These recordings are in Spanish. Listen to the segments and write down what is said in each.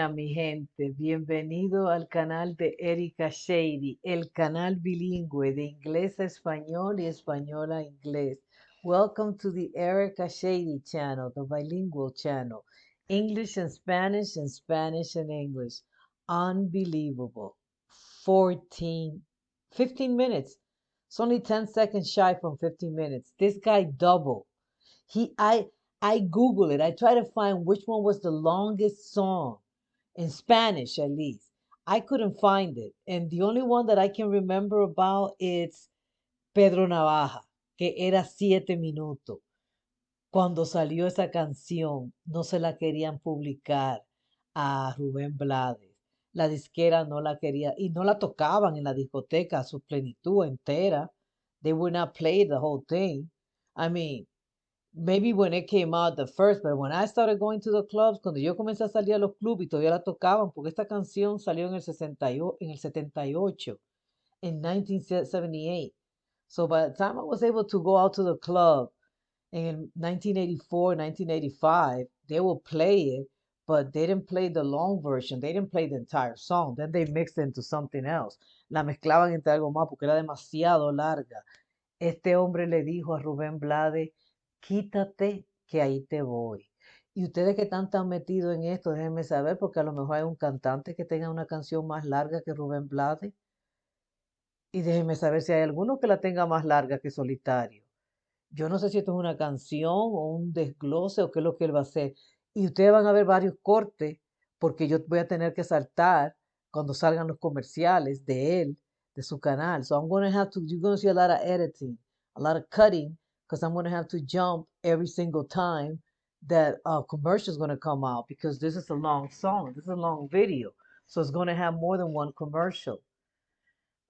Hola, mi gente. Bienvenido al canal de Erika Shady, el canal bilingüe de inglés a español y español a inglés. Welcome to the Erika Shady channel, the bilingual channel. English and Spanish and English. Unbelievable. 15 minutes. It's only 10 seconds shy from 15 minutes. This guy double. I Google it. I try to find which one was the longest song in Spanish, at least. I couldn't find it. And the only one that I can remember about is Pedro Navaja, que era 7 minutos. Cuando salió esa canción, no se la querían publicar a Rubén Blades. La disquera no la quería y no la tocaban en la discoteca a su plenitud entera. They would not play the whole thing. I mean, maybe when it came out the first, but when I started going to the clubs, cuando yo comencé a salir a los clubs y todavía la tocaban, porque esta canción salió en el 78, en 1978. So by the time I was able to go out to the club in 1984, 1985, they would play it, but they didn't play the long version. They didn't play the entire song. Then they mixed it into something else. La mezclaban entre algo más porque era demasiado larga. Este hombre le dijo a Rubén Blades, quítate que ahí te voy. Y ustedes que están tan metidos en esto, déjenme saber, porque a lo mejor hay un cantante que tenga una canción más larga que Rubén Blades. Y déjenme saber si hay alguno que la tenga más larga que Solitario. Yo no sé si esto es una canción o un desglose o qué es lo que él va a hacer. Y ustedes van a ver varios cortes, porque yo voy a tener que saltar cuando salgan los comerciales de él, de su canal. So I'm going to have to, you're going to see a lot of editing, a lot of cutting, because I'm going to have to jump every single time that a commercial is going to come out, because this is a long song, this is a long video. So it's going to have more than one commercial.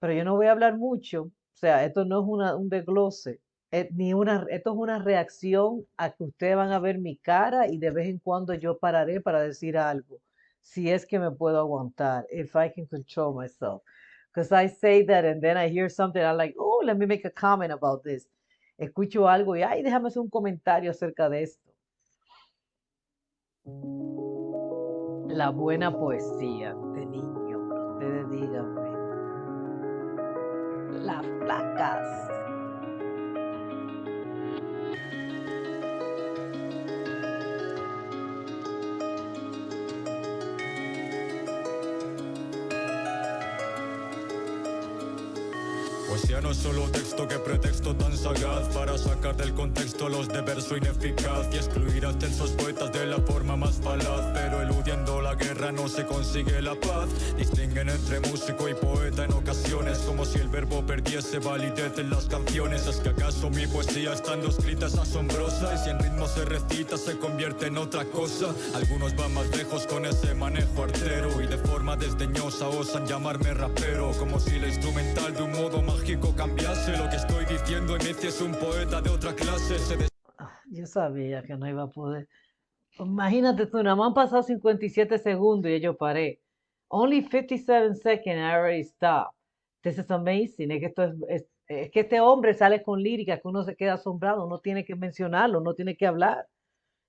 Pero yo no voy a hablar mucho, o sea, esto no es un desglose, esto es una reacción a que ustedes van a ver mi cara y de vez en cuando yo pararé para decir algo, si es que me puedo aguantar, if I can control myself. Because I say that and then I hear something, I'm like, oh, let me make a comment about this. Escucho algo y, ay, déjame hacer un comentario acerca de esto. La buena poesía de niño, pero ustedes díganme. Las placas. Poesía no es solo texto, que pretexto tan sagaz para sacar del contexto los de verso ineficaz y excluir a extensos poetas de la forma más falaz. Pero eludiendo la guerra no se consigue la paz. Distinguen entre músico y poeta en ocasiones, como si el verbo perdiese validez en las canciones. ¿Es que acaso mi poesía estando escrita es asombrosa? Y si en ritmo se recita se convierte en otra cosa. Algunos van más lejos con ese manejo artero y de forma desdeñosa osan llamarme rapero, como si la instrumental de un modo mágico cambiase. Lo que estoy diciendo en este es un poeta de otra clase. Yo sabía que no iba a poder. Imagínate tú, nada más han pasado 57 segundos y yo paré. Only 57 seconds, I already stopped. This is amazing. Es que, es que este hombre sale con lírica que uno se queda asombrado, uno tiene que mencionarlo, uno tiene que hablar.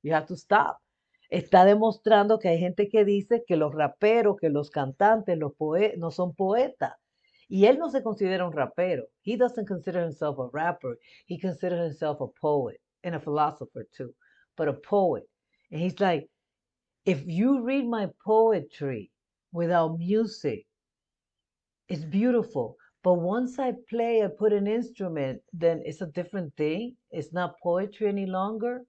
You have to stop. Está demostrando que hay gente que dice que los raperos, que los cantantes, no son poetas. Y él no se considera un rapero. He doesn't consider himself a rapper. He considers himself a poet and a philosopher too, but a poet. And he's like, if you read my poetry without music, it's beautiful. But once I put an instrument, then it's a different thing. It's not poetry any longer.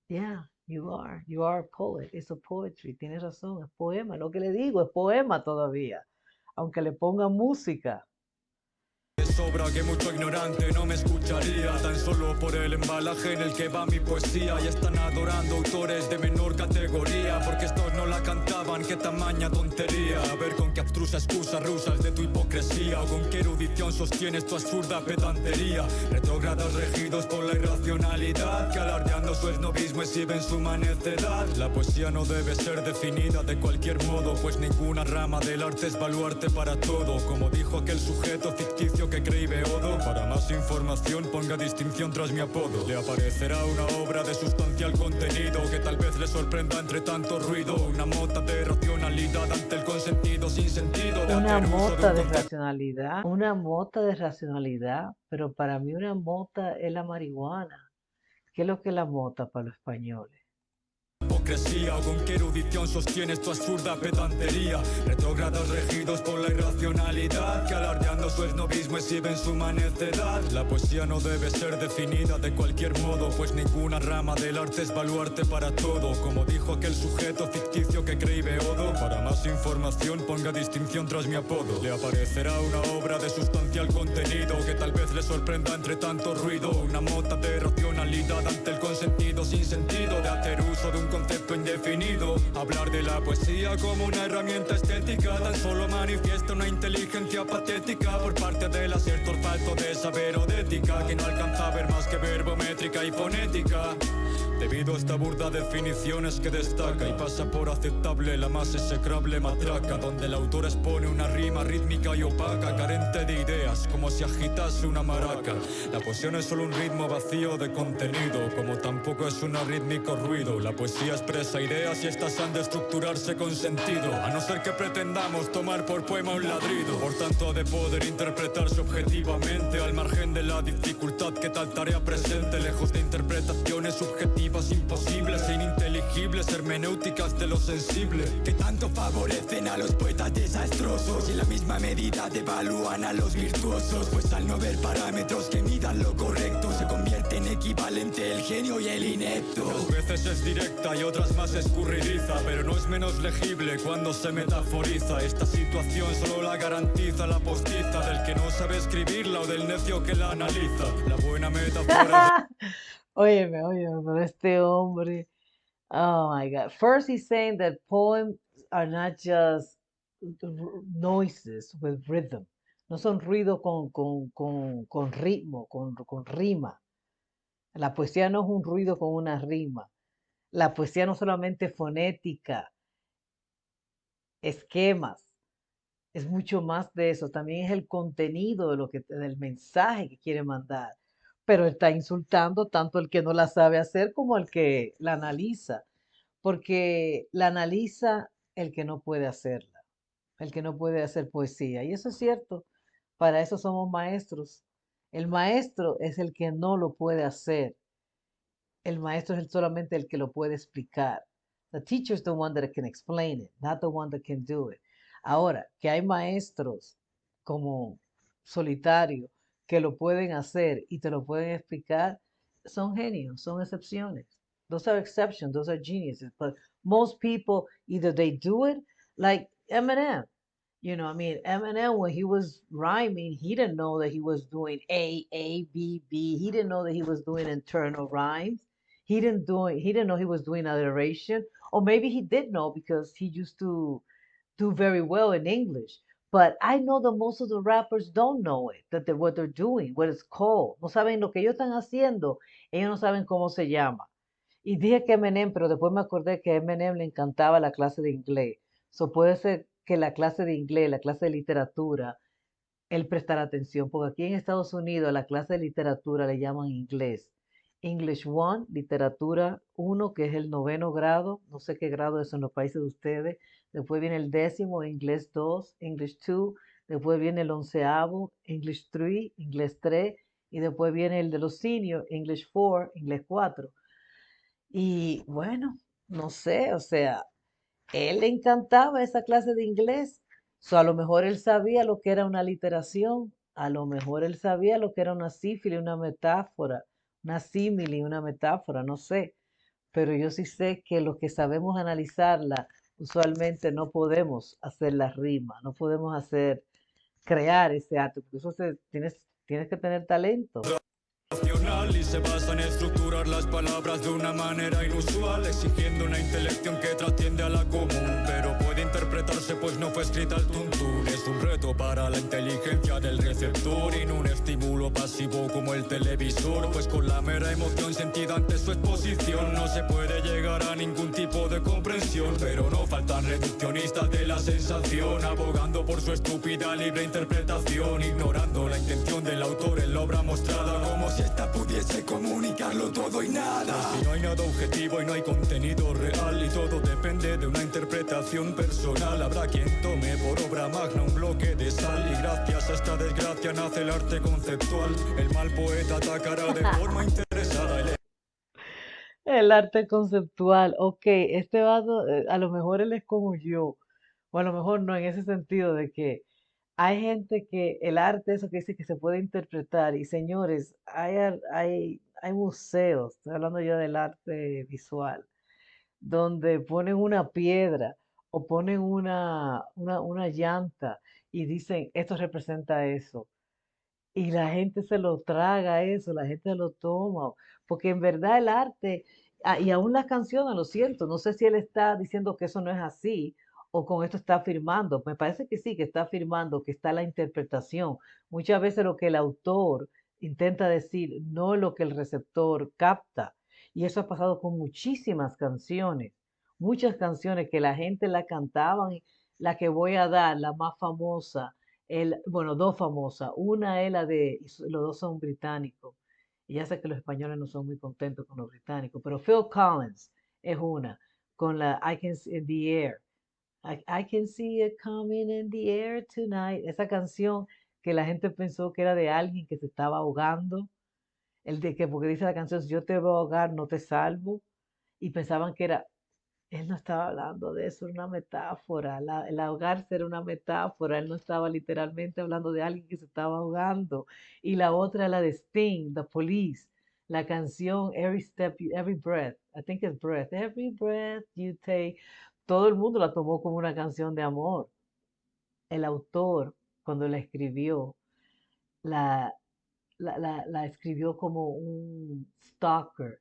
Yeah, you are. You are a poet. It's a poetry. Tienes razón, es poema. Lo que le digo es poema todavía, aunque le ponga música. Sobra que mucho ignorante no me escucharía, tan solo por el embalaje en el que va mi poesía. Y están adorando autores de menor categoría, porque estos no la cantaban, qué tamaña tontería. A ver con qué abstrusa excusa rusas de tu hipocresía, o con qué erudición sostienes tu absurda pedantería. Retrógradas regidos por la irracionalidad, que alardeando su esnovismo exhiben su manecedad. La poesía no debe ser definida de cualquier modo, pues ninguna rama del arte es baluarte para todo. Como dijo aquel sujeto ficticio que cree Beodo. Para más información ponga distinción tras mi apodo. Le aparecerá una obra de sustancial contenido que tal vez le sorprenda entre tanto ruido. Una mota de racionalidad ante el consentido sin sentido de Una hacer uso de mota un de concepto. racionalidad, pero para mí una mota es la marihuana. ¿Qué es lo que es la mota para los españoles? Hipocresía o con qué erudición sostienes tu absurda pedantería. Retrógrados regidos por la irracionalidad que alardeando su esnovismo exhiben su manecedad. La poesía no debe ser definida de cualquier modo, pues ninguna rama del arte es baluarte para todo. Como dijo aquel sujeto ficticio que creí Beodo. Para más información ponga distinción tras mi apodo. Le aparecerá una obra de sustancial contenido que tal vez le sorprenda entre tanto ruido. Una mota de racionalidad ante el consentido sin sentido de hacer uso de un concepto indefinido. Hablar de la poesía como una herramienta estética tan solo manifiesta una inteligencia patética por parte del asertor falto de saber o de ética que no alcanza a ver más que verbométrica y fonética. Debido a esta burda definición es que destaca y pasa por aceptable la más execrable matraca, donde el autor expone una rima rítmica y opaca, carente de ideas, como si agitase una maraca. La poesía no es solo un ritmo vacío de contenido, como tampoco es un arrítmico ruido. La poesía expresa ideas y estas han de estructurarse con sentido, a no ser que pretendamos tomar por poema un ladrido. Por tanto ha de poder interpretarse objetivamente, al margen de la dificultad que tal tarea presente, lejos de interpretaciones subjetivas imposibles e ininteligibles, hermenéuticas de lo sensible, que tanto favorecen a los poetas desastrosos y en la misma medida devalúan a los virtuosos, pues al no ver parámetros que midan lo correcto se convierte en equivalente el genio y el inepto. Unas veces es directa y otras más escurridiza, pero no es menos legible cuando se metaforiza. Esta situación solo la garantiza la postiza del que no sabe escribirla o del necio que la analiza. La buena metáfora Óyeme, pero este hombre, oh my God. First, he's saying that poems are not just noises with rhythm. No son ruido con ritmo, con rima. La poesía no es un ruido con una rima. La poesía no solamente fonética, esquemas, es mucho más de eso. También es el contenido de del mensaje que quiere mandar. Pero está insultando tanto el que no la sabe hacer como el que la analiza, porque la analiza el que no puede hacerla, el que no puede hacer poesía. Y eso es cierto, para eso somos maestros. El maestro es el que no lo puede hacer. El maestro es solamente el que lo puede explicar. The teacher is the one that can explain it, not the one that can do it. Ahora, que hay maestros como Solitario que lo pueden hacer y te lo pueden explicar, son genios, son excepciones. Those are exceptions, those are geniuses. But most people, either they do it like Eminem. You know, I mean, Eminem, when he was rhyming, he didn't know that he was doing A, B, B. He didn't know that he was doing internal rhymes. He didn't know he was doing alliteration. Or maybe he did know because he used to do very well in English. But I know that most of the rappers don't know it, that what they're doing, what it's called. No saben lo que ellos están haciendo, ellos no saben cómo se llama. Y dije que Eminem, pero después me acordé que a Eminem le encantaba la clase de inglés. So puede ser que la clase de inglés, la clase de literatura, él prestar atención, porque aquí en Estados Unidos la clase de literatura le llaman inglés. English 1, literatura 1, que es el 9º grado, no sé qué grado es en los países de ustedes. Después viene el 10º, inglés 2, English 2. Después viene el 11º, English 3, inglés 3. Y después viene el de los seniors, English 4, inglés 4. Y bueno, no sé, o sea, él le encantaba esa clase de inglés. So, a lo mejor él sabía lo que era una literación, a lo mejor él sabía lo que era una sífile, una metáfora, una símile, una metáfora, no sé. Pero yo sí sé que los que sabemos analizarla, usualmente no podemos hacer la rima, no podemos crear ese acto, porque tienes que tener talento. y se basa en estructurar las palabras de una manera inusual, exigiendo una intelección que trasciende a la común, pero puede interpretarse pues no fue escrita al tuntún. Es un reto para la inteligencia del receptor y no un estímulo pasivo como el televisor, pues con la mera emoción sentida ante su exposición no se puede llegar a ningún tipo de comprensión, pero no faltan reduccionistas de la sensación, abogando por su estúpida libre interpretación, ignorando la intención del autor en la obra mostrada, como si esta pudiese comunicarlo todo y nada. Si no hay nada objetivo y no hay contenido real y todo depende de una interpretación personal, habrá quien tome por obra magna un bloque de sal y gracias a esta desgracia nace el arte conceptual. El mal poeta atacará de forma interesada El arte conceptual. Ok, este vato, a lo mejor él es como yo, o a lo mejor no en ese sentido de que hay gente que el arte, eso que dice que se puede interpretar, y señores, hay museos, estoy hablando yo del arte visual, donde ponen una piedra o ponen una llanta y dicen, esto representa eso. Y la gente se lo traga eso, la gente lo toma, porque en verdad el arte, y aún las canciones, lo siento, no sé si él está diciendo que eso no es así o con esto está afirmando. Me parece que sí, que está afirmando que está la interpretación. Muchas veces lo que el autor intenta decir, no lo que el receptor capta. Y eso ha pasado con muchas canciones que la gente la cantaban, y la que voy a dar, la más famosa bueno, dos famosas. Una es la de, los dos son británicos. Y ya sé que los españoles no son muy contentos con los británicos, pero Phil Collins es una, con la I Can See in the Air. I can see it coming in the air tonight. Esa canción que la gente pensó que era de alguien que se estaba ahogando. El de que, porque dice la canción, si yo te voy a ahogar, no te salvo. Y pensaban que era él no estaba hablando de eso, era una metáfora. El ahogarse era una metáfora. Él no estaba literalmente hablando de alguien que se estaba ahogando. Y la otra, la de Sting, The Police, la canción Every Step, Every Breath. I think it's Breath. Every breath you take. Todo el mundo la tomó como una canción de amor. El autor, cuando la escribió, la, la escribió como un stalker,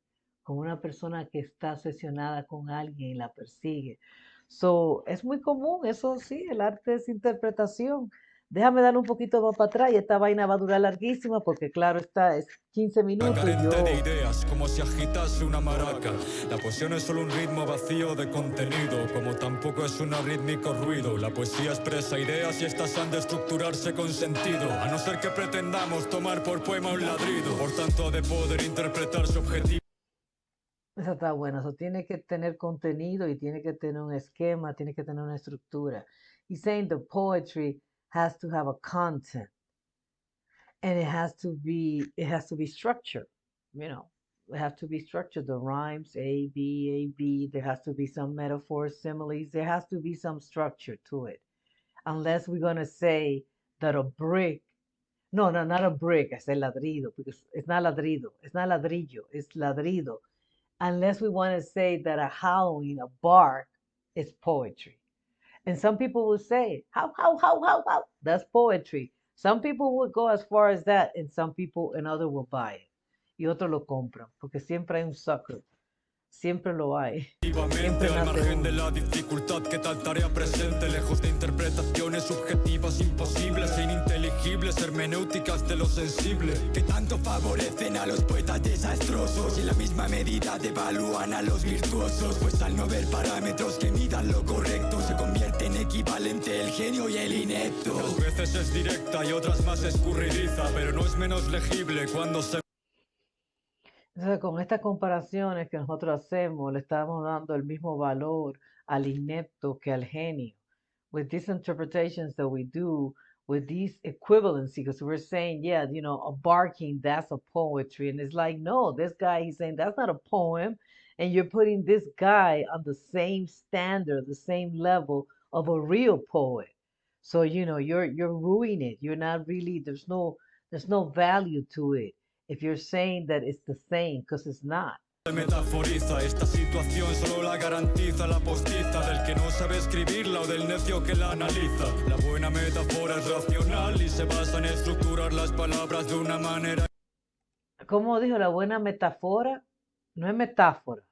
como una persona que está obsesionada con alguien y la persigue. So, es muy común, eso sí, el arte es interpretación. Déjame darle un poquito más para atrás y esta vaina va a durar larguísima porque claro está, es 15 minutos y carente yo... de ideas, como si agitase una maraca. La poesía no es solo un ritmo vacío de contenido, como tampoco es un arrítmico ruido. La poesía expresa ideas y estas han de estructurarse con sentido, a no ser que pretendamos tomar por poema un ladrido. Por tanto, ha de poder interpretar su objetivo. Esa está buena, eso tiene que tener contenido y tiene que tener un esquema, tiene que tener una estructura. He's saying the poetry has to have a content and it has to be structured, you know, it has to be structured, the rhymes, A, B, there has to be some metaphors, similes, there has to be some structure to it. Unless we're going to say that a brick, no, not a brick, I said ladrido, because it's not ladrido, it's not ladrillo, it's ladrido. Unless we want to say that a howling, a bark, is poetry. And some people will say, how, that's poetry. Some people would go as far as that, and some people and others will buy it. Y otros lo compran, porque siempre hay un sucker. Siempre lo hay. Siempre al margen de la dificultad que tal tarea presente, lejos de interpretaciones subjetivas imposibles e ininteligibles, hermenéuticas de lo sensible, que tanto favorecen a los poetas desastrosos y en la misma medida devalúan a los virtuosos, pues al no ver parámetros que midan lo correcto, se convierte en equivalente el genio y el inepto. Unas veces es directa y otras más escurridiza, pero no es menos legible cuando se... Entonces, con estas comparaciones que nosotros hacemos, le estamos dando el mismo valor al inepto que al genio. With these interpretations that we do, with these equivalency, because we're saying, yeah, you know, a barking, that's a poetry. And it's like, no, this guy, he's saying that's not a poem. And you're putting this guy on the same standard, the same level of a real poet. So, you know, you're ruining it. You're not really, there's no value to it if you're saying that it's the same, because it's not. Metaforiza esta situación, solo la garantiza la postiza del que no sabe escribirla o del necio que la analiza. La buena metáfora es racional y se basa en estructurar las palabras de una manera. ¿Cómo dijo la buena metáfora? No es metáfora.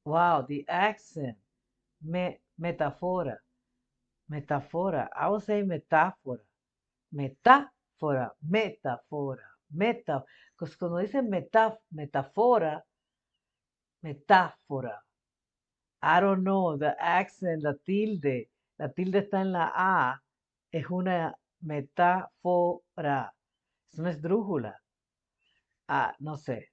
Wow, the accent. Metáfora. Metáfora. I would say metáfora. Metáfora. Metáfora. Because cuando dicen metáfora, metáfora. I don't know, the accent, la tilde está en la A, es una metáfora, es una esdrújula. Ah, no sé,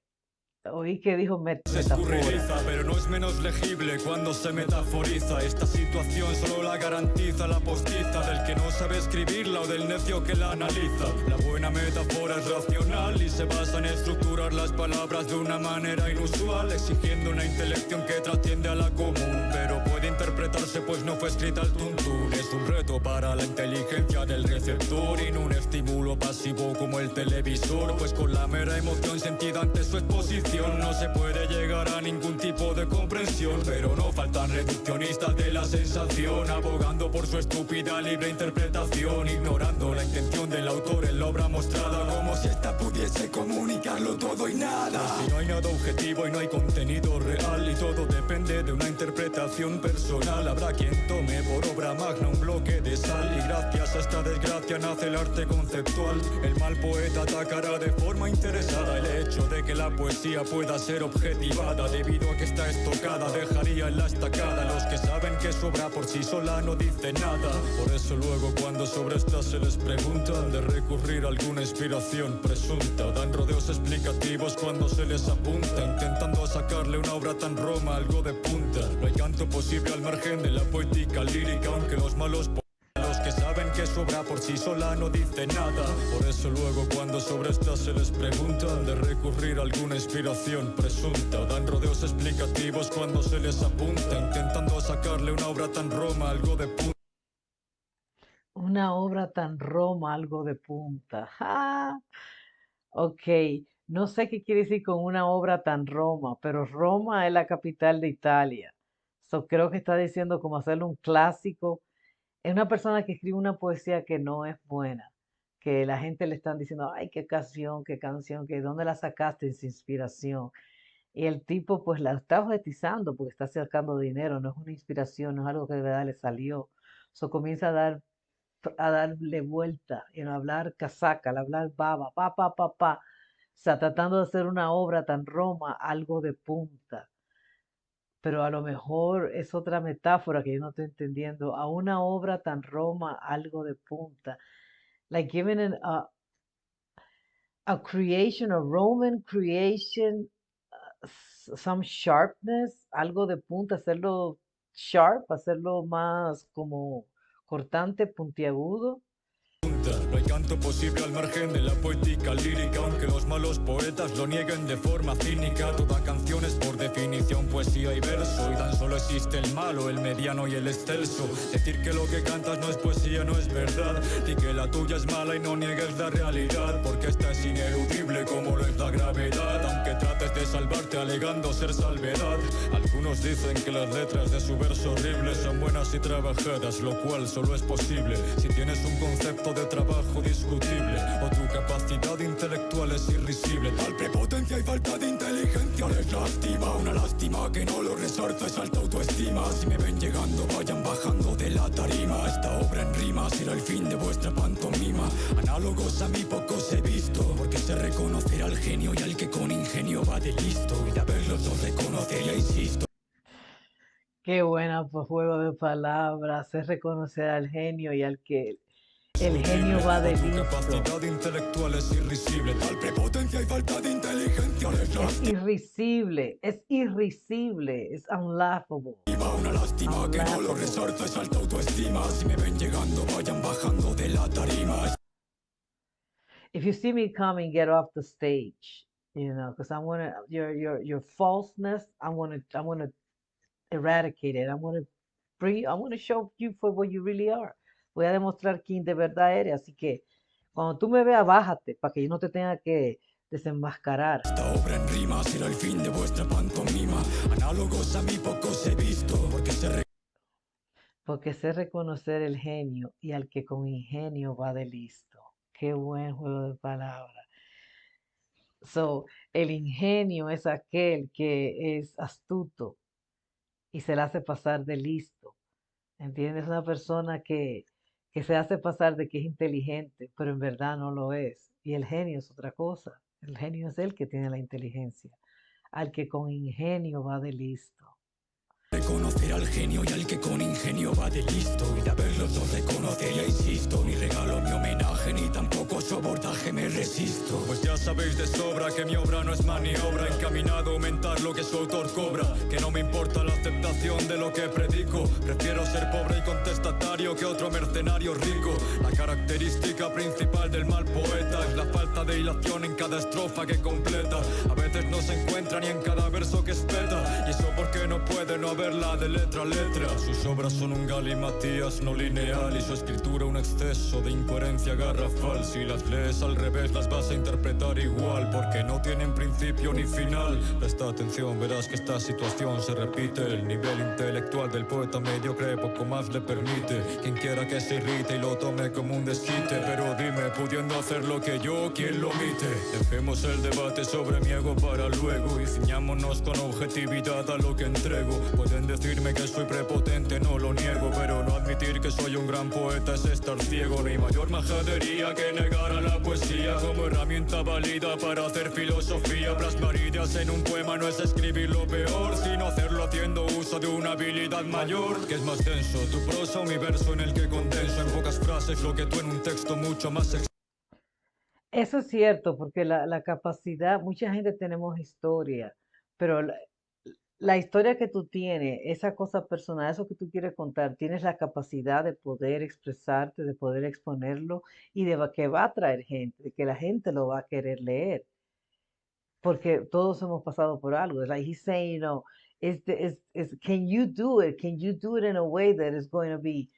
oí que dijo Se metáfora. escurridiza, pero no es menos legible cuando se metaforiza. Esta situación solo la garantiza la postiza del que no sabe escribirla o del necio que la analiza. La buena metáfora es racional y se basa en estructurar las palabras de una manera inusual, exigiendo una intelección que trasciende a la común, pero puede interpretarse pues no fue escrita al tuntún. Es un reto para la inteligencia del receptor y no un estímulo pasivo como el televisor, pues con la mera emoción sentida ante su exposición no se puede llegar a ningún tipo de comprensión. Pero no faltan reduccionistas de la sensación, abogando por su estúpida libre interpretación, ignorando la intención del autor en la obra mostrada, como si esta pudiese comunicarlo todo y nada. Si no hay nada objetivo y no hay contenido real, y todo depende de una interpretación personal, habrá quien tome por obra magna un bloque de sal, y gracias a esta desgracia nace el arte conceptual. El mal poeta atacará de forma interesada el hecho de que la poesía pueda ser objetivada, debido a que está estocada, dejaría en la estacada a los que saben que su obra por sí sola no dice nada. Por eso luego cuando sobre esta se les pregunta, han de recurrir a alguna inspiración presunta, dan rodeos explicativos cuando se les apunta, intentando sacarle una obra tan roma algo de punta. No hay canto posible al margen de la poética lírica, aunque los malos los que saben que su obra por sí sola no dice nada. Por eso luego cuando sobre esta se les pregunta, han de recurrir a alguna inspiración presunta, dan rodeos explicativos cuando se les apunta, intentando sacarle una obra tan roma algo de punta. Una obra tan roma, algo de punta. ¡Ja! Ok, no sé qué quiere decir con una obra tan Roma, pero Roma es la capital de Italia. So, creo que está diciendo como hacerle un clásico. Es una persona que escribe una poesía que no es buena, que la gente le están diciendo, ay, qué canción, que dónde la sacaste esa inspiración. Y el tipo pues la está objetizando porque está sacando dinero, no es una inspiración, no es algo que de verdad le salió. So, comienza a darle vuelta, a hablar casaca, a hablar baba, pa. O sea, tratando de hacer una obra tan Roma, algo de punta. Pero a lo mejor es otra metáfora que yo no estoy entendiendo. A una obra tan Roma, algo de punta. Like giving a creation, a Roman creation, some sharpness, algo de punta, hacerlo sharp, hacerlo más como cortante, puntiagudo. No hay canto posible al margen de la poética lírica, aunque los malos poetas lo nieguen de forma cínica. Toda canción es por definición poesía y verso, y tan solo existe el malo, el mediano y el excelso. Decir que lo que cantas no es poesía no es verdad, y que la tuya es mala y no niegues la realidad, porque esta es ineludible como lo es la gravedad, aunque trates de salvarte alegando ser salvedad. Algunos dicen que las letras de su verso horrible son buenas y trabajadas, lo cual solo es posible si tienes un concepto de trabajo discutible o tu capacidad intelectual es irrisible. Tal prepotencia y falta de inteligencia les lastima, una lástima que no lo resorza es alta autoestima. Si me ven llegando vayan bajando de la tarima, esta obra en rima será el fin de vuestra pantomima. Análogos a mí pocos he visto, porque se reconocerá al genio y al que con ingenio va de listo, y de haberlos los reconocería, insisto. Qué buena pues, juego de palabras, es reconocer al genio y al que el genio va de Tu listo. capacidad intelectual es irrisible, tal prepotencia y falta de inteligencia les lastima. Es irrisible, es unlaughable. Una lástima que no lo resorza es alta autoestima. Si me ven llegando vayan bajando de la tarima. If you see me coming, get off the stage, because I want to your falseness. I want to eradicate it. I want to show you for what you really are. Voy a demostrar quién de verdad eres. Así que cuando tú me veas, bájate para que yo no te tenga que desenmascarar. Esta obra en rima será el fin de vuestra pantomima. Análogos a mí pocos he visto, porque sé reconocer el genio y al que con ingenio va de listo. Qué buen juego de palabras. So, el ingenio es aquel que es astuto y se le hace pasar de listo. ¿Entiendes? Una persona que se hace pasar de que es inteligente, pero en verdad no lo es. Y el genio es otra cosa. El genio es el que tiene la inteligencia, al que con ingenio va de listo. Reconocer al genio y al que con ingenio va de listo. Y de haberlos dos de conocer, ya insisto. Ni regalo mi homenaje, ni tampoco su abordaje me resisto. Pues ya sabéis de sobra que mi obra no es maniobra, encaminado a aumentar lo que su autor cobra. Que no me importa la aceptación de lo que predico. Prefiero ser pobre y contestatario que otro mercenario rico. La característica principal del mal poeta es la falta de hilación en cada estrofa que completa. A veces no se encuentra ni en cada verso que espeta. Y eso porque no puede no haberla de letra a letra. Sus obras son un galimatías no lineal y su escritura un exceso de incoherencia garrafal. Si las lees al revés las vas a interpretar igual, porque no tienen principio ni final. Presta atención, verás que esta situación se repite. El nivel intelectual del poeta mediocre poco más le permite. Quien quiera que se irrite y lo tome como un desquite, pero dime, pudiendo hacer lo que yo, ¿quién lo omite? Dejemos el debate sobre mi ego para luego y ciñámonos con objetividad a lo que entrego. Pueden decirme que soy prepotente, no lo niego, pero no admitir que soy un gran poeta es estar ciego. No hay mayor majadería que negar a la poesía como herramienta válida para hacer filosofía. Plasmar ideas en un poema no es escribir lo peor, sino hacerlo haciendo uso de una habilidad mayor. Que es más denso, tu prosa o mi verso en el que condenso en pocas frases lo que tú en un texto mucho más Eso es cierto, porque la capacidad, mucha gente tenemos historia, pero la historia que tú tienes, esa cosa personal, eso que tú quieres contar, tienes la capacidad de poder expresarte, de poder exponerlo y que va a atraer gente, de que la gente lo va a querer leer, porque todos hemos pasado por algo. It's like he's saying, can you do it? Can you do it in a way that is going to be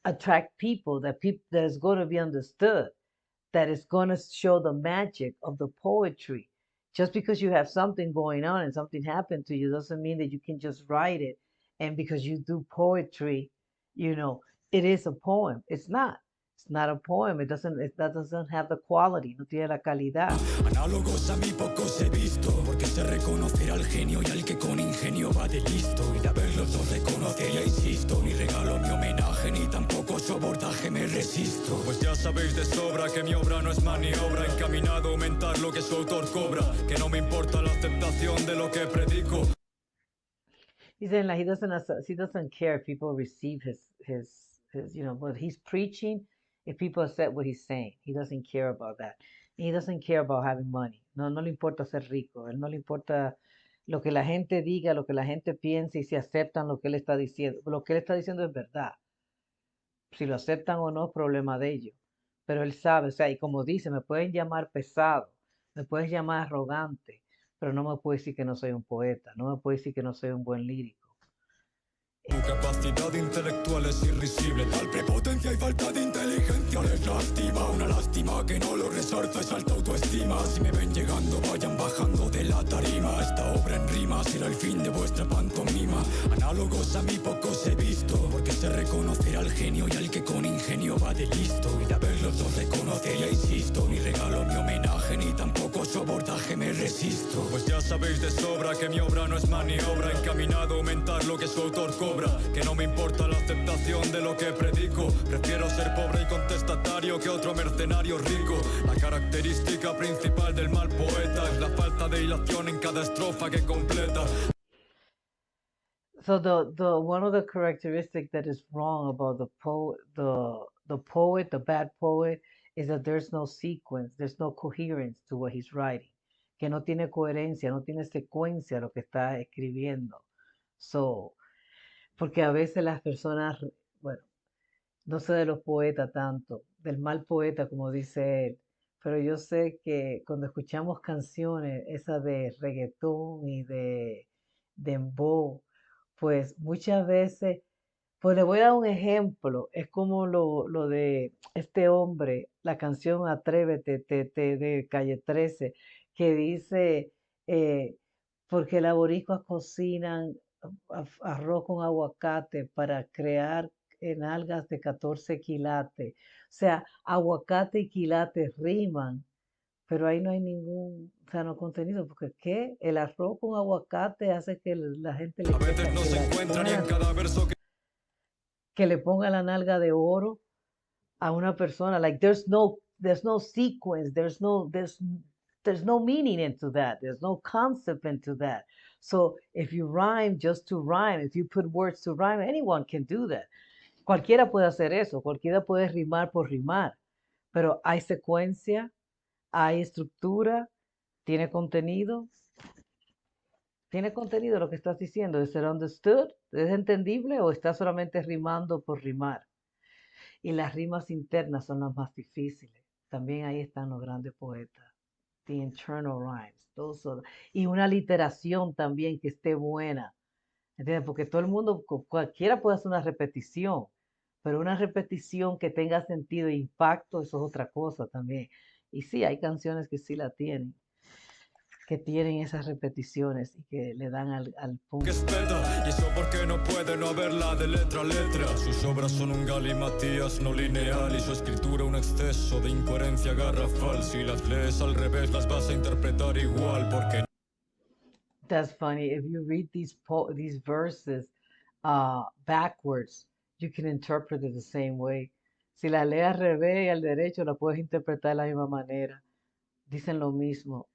attract people, that is going to be understood, that is going to show the magic of the poetry? Just because you have something going on and something happened to you doesn't mean that you can just write it. And because you do poetry, it is a poem. It's not. It's not a poem. That doesn't have the quality. No tiene la calidad. Análogos a mí pocos he visto, porque sé reconocer al genio y al que con ingenio va de listo. Y de haberlos dos de conocer, ya insisto, ni regalo mi homenaje, ni tampoco su abordaje me resisto. Pues ya sabéis de sobra que mi obra no es maniobra, encaminado a aumentar lo que su autor cobra. Que no me importa la aceptación de lo que predico. He's saying like he doesn't care if people receive what he's preaching, if people accept what he's saying. He doesn't care about that. And he doesn't care about having money. No, no le importa ser rico. Él no le importa lo que la gente diga, lo que la gente piense y si aceptan lo que él está diciendo. Lo que él está diciendo es verdad. Si lo aceptan o no es problema de ellos. Pero él sabe, o sea, y como dice, me pueden llamar pesado, me puedes llamar arrogante, pero no me puedes decir que no soy un poeta, no me puedes decir que no soy un buen lírico. Tu capacidad intelectual es irrisible, tal prepotencia y falta de inteligencia les lastima. Una lástima que no lo resalta es alta autoestima. Si me ven llegando vayan bajando de la tarima. Esta obra en rima será el fin de vuestra pantomima. Análogos a mí pocos he visto, porque sé reconocer al genio y al que con ingenio va de listo. Y de haberlos dos de conocer, ya insisto, ni regalo mi homenaje, ni tampoco su abordaje me resisto. Pues ya sabéis de sobra que mi obra no es maniobra, encaminado a aumentar lo que su autor cobra. Que no me importa la aceptación de lo que predico. Prefiero ser pobre y contestatario que otro mercenario rico. La característica principal del mal poeta es la falta de hilación en cada estrofa que completa. So the one of the characteristics that is wrong about the bad poet, is that there's no sequence, there's no coherence to what he's writing. Que no tiene coherencia, no tiene secuencia lo que está escribiendo. So, porque a veces las personas, bueno, no sé de los poetas tanto, del mal poeta como dice él, pero yo sé que cuando escuchamos canciones, esas de reggaetón y de dembow, pues muchas veces, pues le voy a dar un ejemplo, es como lo de este hombre, la canción Atrévete de Calle 13, que dice, eh, porque las boricuas cocinan arroz con aguacate para crear en algas de 14 quilates. O sea, aguacate y quilate riman, pero ahí no hay ningún, sea, no contenido, porque ¿qué? El arroz con aguacate hace que la gente A veces no se encuentra ni en cada verso que le ponga la nalga de oro a una persona. Like there's no sequence, there's no meaning into that. There's no concept into that. So if you rhyme just to rhyme, if you put words to rhyme, anyone can do that. Cualquiera puede hacer eso, cualquiera puede rimar por rimar, pero hay secuencia, hay estructura, tiene contenido. ¿Tiene contenido lo que estás diciendo? ¿Es ser understood? ¿Es entendible o estás solamente rimando por rimar? Y las rimas internas son las más difíciles. También ahí están los grandes poetas. The internal rhymes. Y una literación también que esté buena. ¿Entiendes? Porque todo el mundo, cualquiera puede hacer una repetición, pero una repetición que tenga sentido e impacto, eso es otra cosa también. Y sí, hay canciones que sí la tienen, que tienen esas repeticiones y que le dan al punto. que espeta, y eso porque no puede no haberla de letra a letra. Sus obras son un galimatías no lineal y su escritura un exceso de incoherencia garrafal. Si las lees al revés las vas a interpretar igual porque That's funny. If you read these verses backwards, you can interpret it the same way. Si la lees al revés y al derecho, la puedes interpretar de la misma manera. Dicen lo mismo.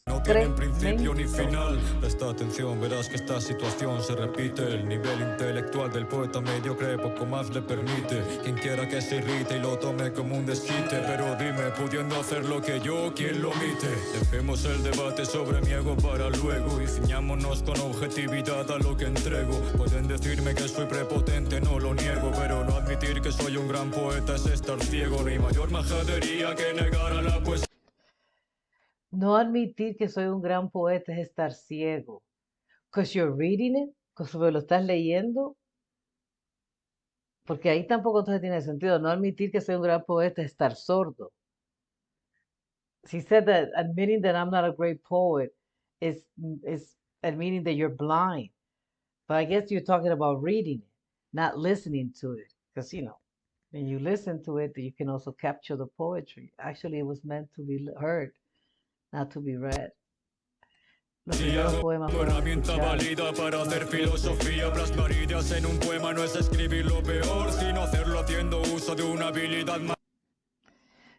no tienen principio ni final. Presta atención, verás que esta situación se repite. El nivel intelectual del poeta mediocre poco más le permite. Quien quiera que se irrite y lo tome como un desquite. Pero dime, pudiendo hacer lo que yo, ¿quién lo omite? Dejemos el debate sobre mi ego para luego y ciñámonos con objetividad a lo que entrego. Pueden decirme que soy prepotente, no lo niego, pero no admitir que soy un gran poeta es estar ciego. Ni mayor majadería que negar a la poesía. No admitir que soy un gran poeta es estar ciego. Because you're reading it, because lo estás leyendo. Porque ahí tampoco entonces tiene sentido. No admitir que soy un gran poeta es estar sordo. She said that admitting that I'm not a great poet is admitting that you're blind. But I guess you're talking about reading it, not listening to it. Because, when you listen to it, you can also capture the poetry. Actually, it was meant to be heard, not to be read. Los primeros poemas fueron Herramienta escuchados. válida para hacer filosofía. Plasmar ideas en un poema no es escribir lo peor, sino hacerlo haciendo uso de una habilidad más.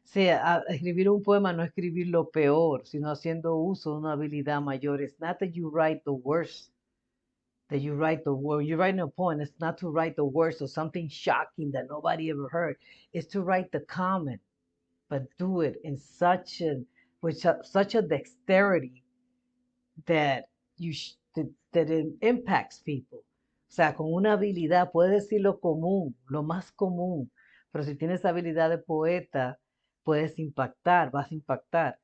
Sí, escribir un poema no es escribir lo peor, sino haciendo uso de una habilidad mayor. It's not that you write the worst, that you write the word. You're writing a poem. It's not to write the worst or something shocking that nobody ever heard. It's to write the common, but do it in with such a dexterity that that it impacts people. O sea, con una habilidad, puedes decir lo común, lo más común, pero si tienes habilidad de poeta, puedes impactar, vas a impactar.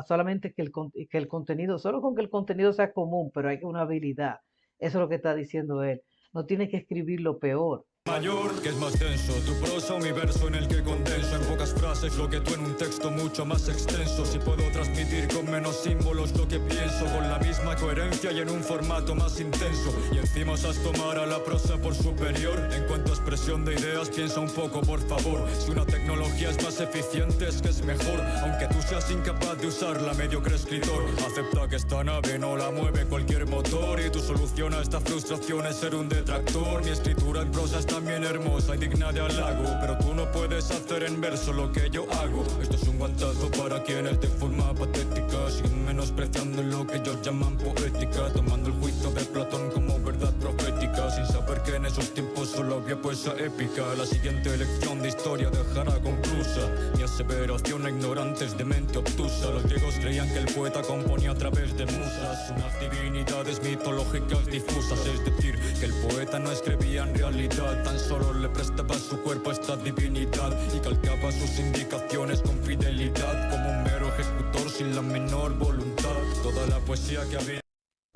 Solamente que el contenido, solo con que el contenido sea común, pero hay una habilidad. Eso es lo que está diciendo él. No tienes que escribir lo peor. Mayor, que es más denso, tu prosa un universo en el que condenso en pocas frases lo que tú en un texto mucho más extenso. Si puedo transmitir con menos símbolos lo que pienso, con la misma coherencia y en un formato más intenso. Y encima osas tomar a la prosa por superior. En cuanto a expresión de ideas, piensa un poco por favor. Si una tecnología es más eficiente es que es mejor. Aunque tú seas incapaz de usarla, mediocre escritor, acepta que esta nave no la mueve cualquier motor. Y tu solución a esta frustración es ser un detractor. Mi escritura en prosa está también hermosa y digna de halago, pero tú no puedes hacer en verso lo que yo hago. Esto es un guantazo para quienes de forma patética siguen menospreciando lo que ellos llaman poética, tomando el juicio de Platón como verdad profética, sin saber que en esos tiempos solo había poesía épica. La siguiente lección de historia dejará conclusa mi aseveración ignorantes de mente obtusa. Los griegos creían que el poeta componía a través de musas, unas divinidades mitológicas difusas, es decir, que el poeta no escribía en realidad, tan solo le prestaba su cuerpo a esta divinidad y calcaba sus indicaciones con fidelidad, como un mero ejecutor sin la menor voluntad. Toda la poesía que había.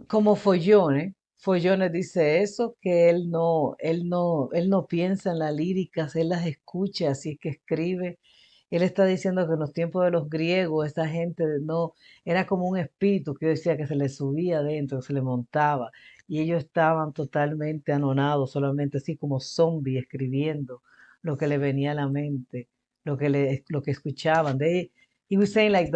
Como Follones dice eso, que él no piensa en las líricas, él las escucha, así es que escribe. Él está diciendo que en los tiempos de los griegos, esa gente no, era como un espíritu que yo decía que se le subía adentro, se le montaba, y ellos estaban totalmente anonados, solamente así como zombies escribiendo lo que le venía a la mente, lo que escuchaban. He was saying like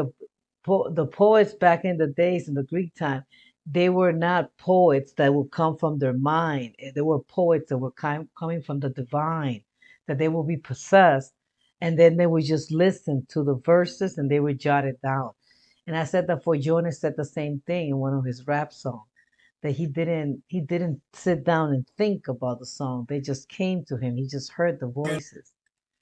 the poets back in the days in the Greek time, they were not poets that would come from their mind. They were poets that were coming from the divine, that they would be possessed, and then they would just listen to the verses and they would jot it down. And I said that for Jonas said the same thing in one of his rap songs, that he didn't sit down and think about the song. They just came to him. He just heard the voices.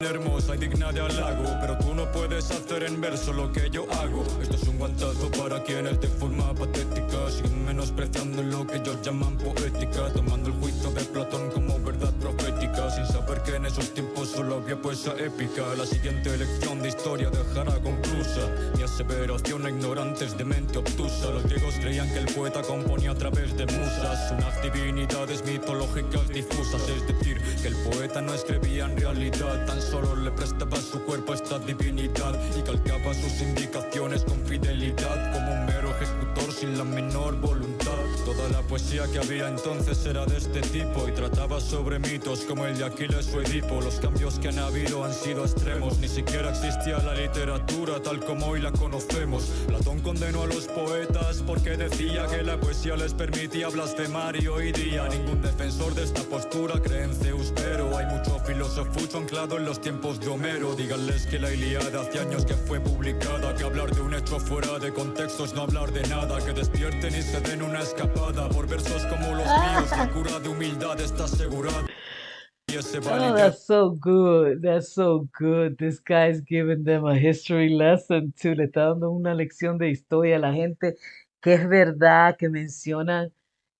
Hermosa y digna de halago, pero tú no puedes hacer en verso lo que yo hago. Esto es un guantazo para quienes de forma patética siguen menospreciando lo que ellos llaman poética, tomando el juicio de Platón como verdad profética, sin saber que en esos tiempos solo había poesía épica. La siguiente lección de historia dejará conclusa mi aseveración a ignorantes de mente obtusa. Los griegos creían que el poeta componía a través de musas, unas divinidades mitológicas difusas, es decir, que el poeta no escribía en realidad, tan solo le prestaba su cuerpo a esta divinidad y calcaba sus indicaciones con fidelidad, como un mero ejecutor sin la menor voluntad. Toda la poesía que había entonces era de este tipo y trataba sobre mitos como el de Aquiles o Edipo. Los cambios que han habido han sido extremos, ni siquiera existía la literatura tal como hoy la conocemos. Platón condenó a los poetas porque decía que la poesía les permitía blasfemar y hoy día ningún defensor de esta postura cree en Zeus, pero hay mucho filosofucho anclado en los tiempos de Homero. Díganles que la Ilíada hace años que fue publicada, que hablar de un hecho fuera de contexto es no hablar de nada, que despierten y se den una escapada por versos como los míos. La cura de humildad está asegurada. Oh, that's so good. That's so good. This guy's giving them a history lesson too. Le está dando una lección de historia a la gente, que es verdad que mencionan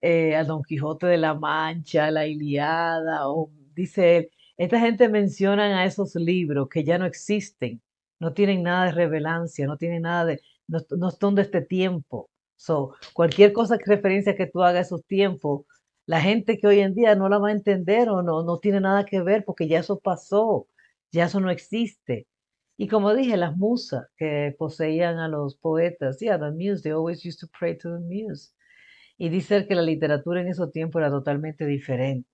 a Don Quijote de la Mancha, la Ilíada, o dice él, esta gente menciona a esos libros que ya no existen, no tienen nada de relevancia, no tienen nada de, no son de este tiempo. So, cualquier cosa que referencia que tú hagas a esos tiempos, la gente que hoy en día no la va a entender o no tiene nada que ver porque ya eso pasó, ya eso no existe. Y como dije, las musas que poseían a los poetas, yeah, the muse, they always used to pray to the muse. Y dice que la literatura en esos tiempos era totalmente diferente.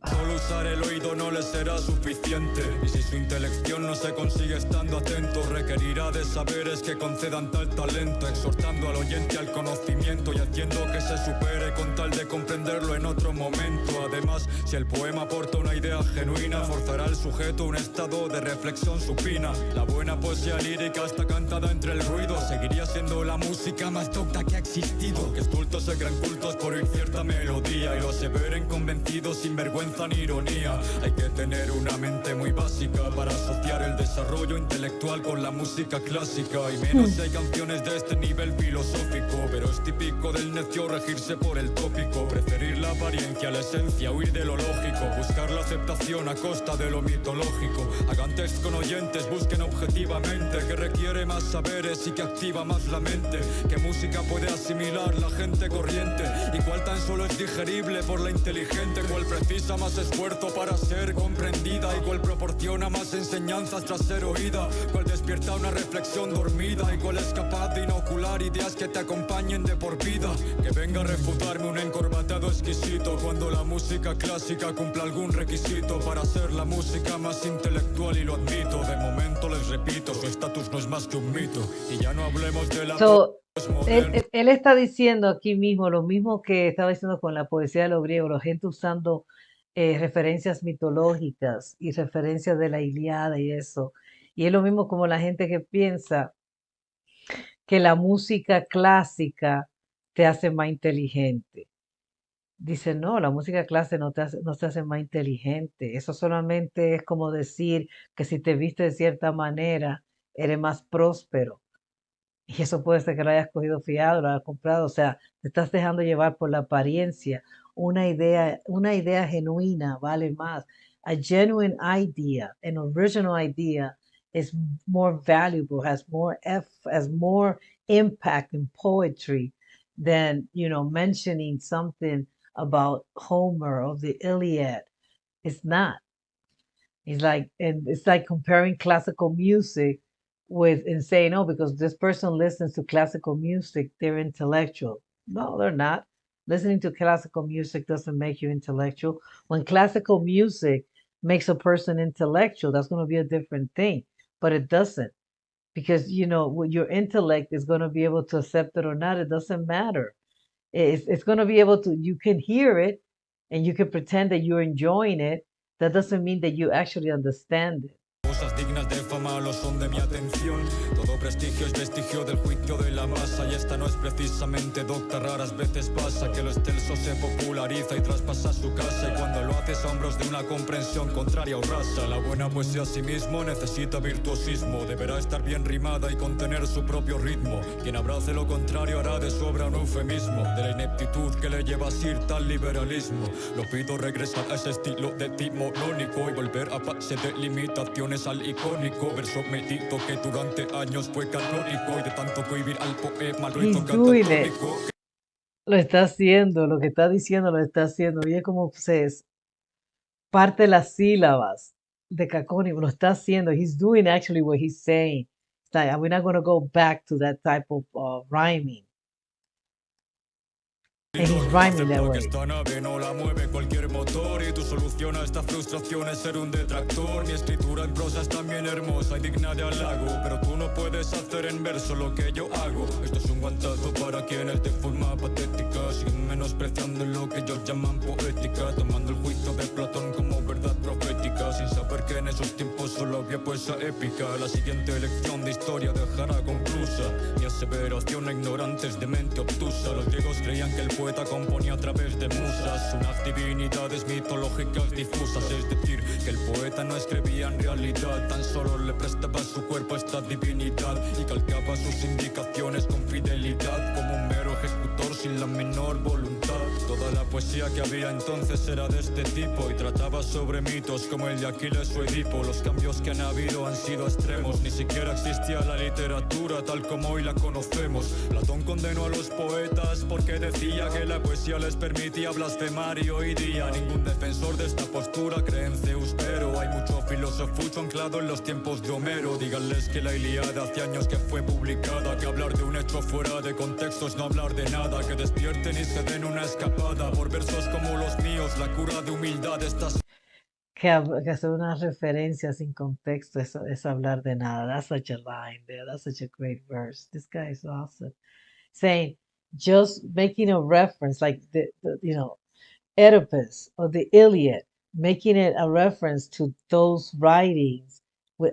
Solo usar el oído no le será suficiente, y si su intelección no se consigue estando atento, requerirá de saberes que concedan tal talento, exhortando al oyente al conocimiento y haciendo que se supere con tal de comprenderlo en otro momento. Además, si el poema aporta una idea genuina, forzará al sujeto a un estado de reflexión supina. La buena poesía lírica está cantada entre el ruido, seguiría siendo la música más docta que ha existido. Que cultos se crean cultos por oír cierta melodía y lo aseveren convencidos sin vergüenza ni ironía. Hay que tener una mente muy básica para asociar el desarrollo intelectual con la música clásica, y menos si hay canciones de este nivel filosófico. Pero es típico del necio regirse por el tópico, preferir la apariencia, la esencia, huir de lo lógico, buscar la aceptación a costa de lo mitológico. Hagan text con oyentes, busquen objetivamente que requiere más saberes y que activa más la mente. ¿Qué música puede asimilar la gente corriente? ¿Y cuál tan solo es digerible por la inteligente? ¿Cuál precisa más esfuerzo para ser comprendida? ¿Y cuál proporciona más enseñanzas tras ser oída? ¿Cuál despierta una reflexión dormida? ¿Y cuál es capaz de inocular ideas que te acompañen de por vida? Que venga a refutarme un encorbatado exquisito cuando la música clásica cumpla algún requisito para ser la música más intelectual, y lo admito. De momento les repito, su estatus no es más que un mito. Y ya no hablemos de la Él está diciendo aquí mismo lo mismo que estaba diciendo con la poesía de los griegos, la gente usando referencias mitológicas y referencias de la Ilíada y eso. Y es lo mismo como la gente que piensa que la música clásica te hace más inteligente. Dice, no, la música clásica no te hace más inteligente. Eso solamente es como decir que si te viste de cierta manera, eres más próspero. Y eso puede ser que lo hayas cogido fiado, lo hayas comprado. O sea, te estás dejando llevar por la apariencia. Una idea genuina vale más. A genuine idea, an original idea is more valuable, has more impact in poetry than, mentioning something about Homer or the Iliad. It's not. It's like comparing classical music with and saying, oh, because this person listens to classical music, they're intellectual. No, they're not. Listening to classical music doesn't make you intellectual. When classical music makes a person intellectual, that's going to be a different thing. But it doesn't, because you know your intellect is going to be able to accept it or not. It doesn't matter. It's going to be able to. You can hear it, and you can pretend that you're enjoying it. That doesn't mean that you actually understand it. Cosas dignas de fama lo son de mi atención. Todo prestigio es vestigio del juicio de la masa. Y esta no es precisamente docta. Raras veces pasa que lo excelso se populariza y traspasa su casa. Y cuando lo haces a hombros de una comprensión contraria o rasa. La buena poesía a sí mismo necesita virtuosismo. Deberá estar bien rimada y contener su propio ritmo. Quien abrace lo contrario hará de su obra un eufemismo. De la ineptitud que le lleva a ser tal liberalismo. Lo pido regresar a ese estilo de timonónico y volver a base de limitaciones al icónico verso medito que durante años fue canónico y de tanto cohibir al poema lo hizo catatónico. Lo está haciendo, lo que está diciendo lo está haciendo. Oye, como se parte las sílabas de cacónico, lo está haciendo. He's doing actually what he's saying. It's like, we're not going to go back to that type of rhyming. And he's rhyming that way. Esta nave no la mueve cualquier motor y tu solución a esta frustración es ser un detractor. Mi escritura en prosa es también hermosa y digna de halago, pero tú no puedes hacer en verso lo que yo hago. Esto es un guantazo para quienes de forma patética siguen menospreciando lo que ellos llaman poética, tomando el juicio de Platón como verdad profética, sin saber que en esos tiempos solo había poesía épica. La siguiente lección de historia dejará conclusa mi aseveración a ignorantes de mente obtusa. Los griegos creían que el poeta componía a través de musas, unas divinidades mitológicas difusas, es decir, que el poeta no escribía en realidad, tan solo le prestaba su cuerpo a esta divinidad y calcaba sus indicaciones con fidelidad, como un mero ejecutor sin la menor voluntad. Toda la poesía que había entonces era de este tipo y trataba sobre mitos como el de Aquiles o Edipo. Los cambios que han habido han sido extremos, ni siquiera existía la literatura tal como hoy la conocemos. Platón condenó a los poetas porque decía que la poesía les permitía blasfemar y hoy día ningún defensor de esta postura cree en Zeus, pero hay mucho filosofucho anclado en los tiempos de Homero. Díganles que la Ilíada hace años que fue publicada, que hablar de un hecho fuera de contexto es no hablar de nada, que despierten y se den una escapada por versos como los míos. La cura de humildad está... Que hacer una referencia sin contexto es hablar de nada. That's such a line there. That's such a great verse. This guy is awesome. Saying, just making a reference, like the you know, Oedipus or the Iliad, making it a reference to those writings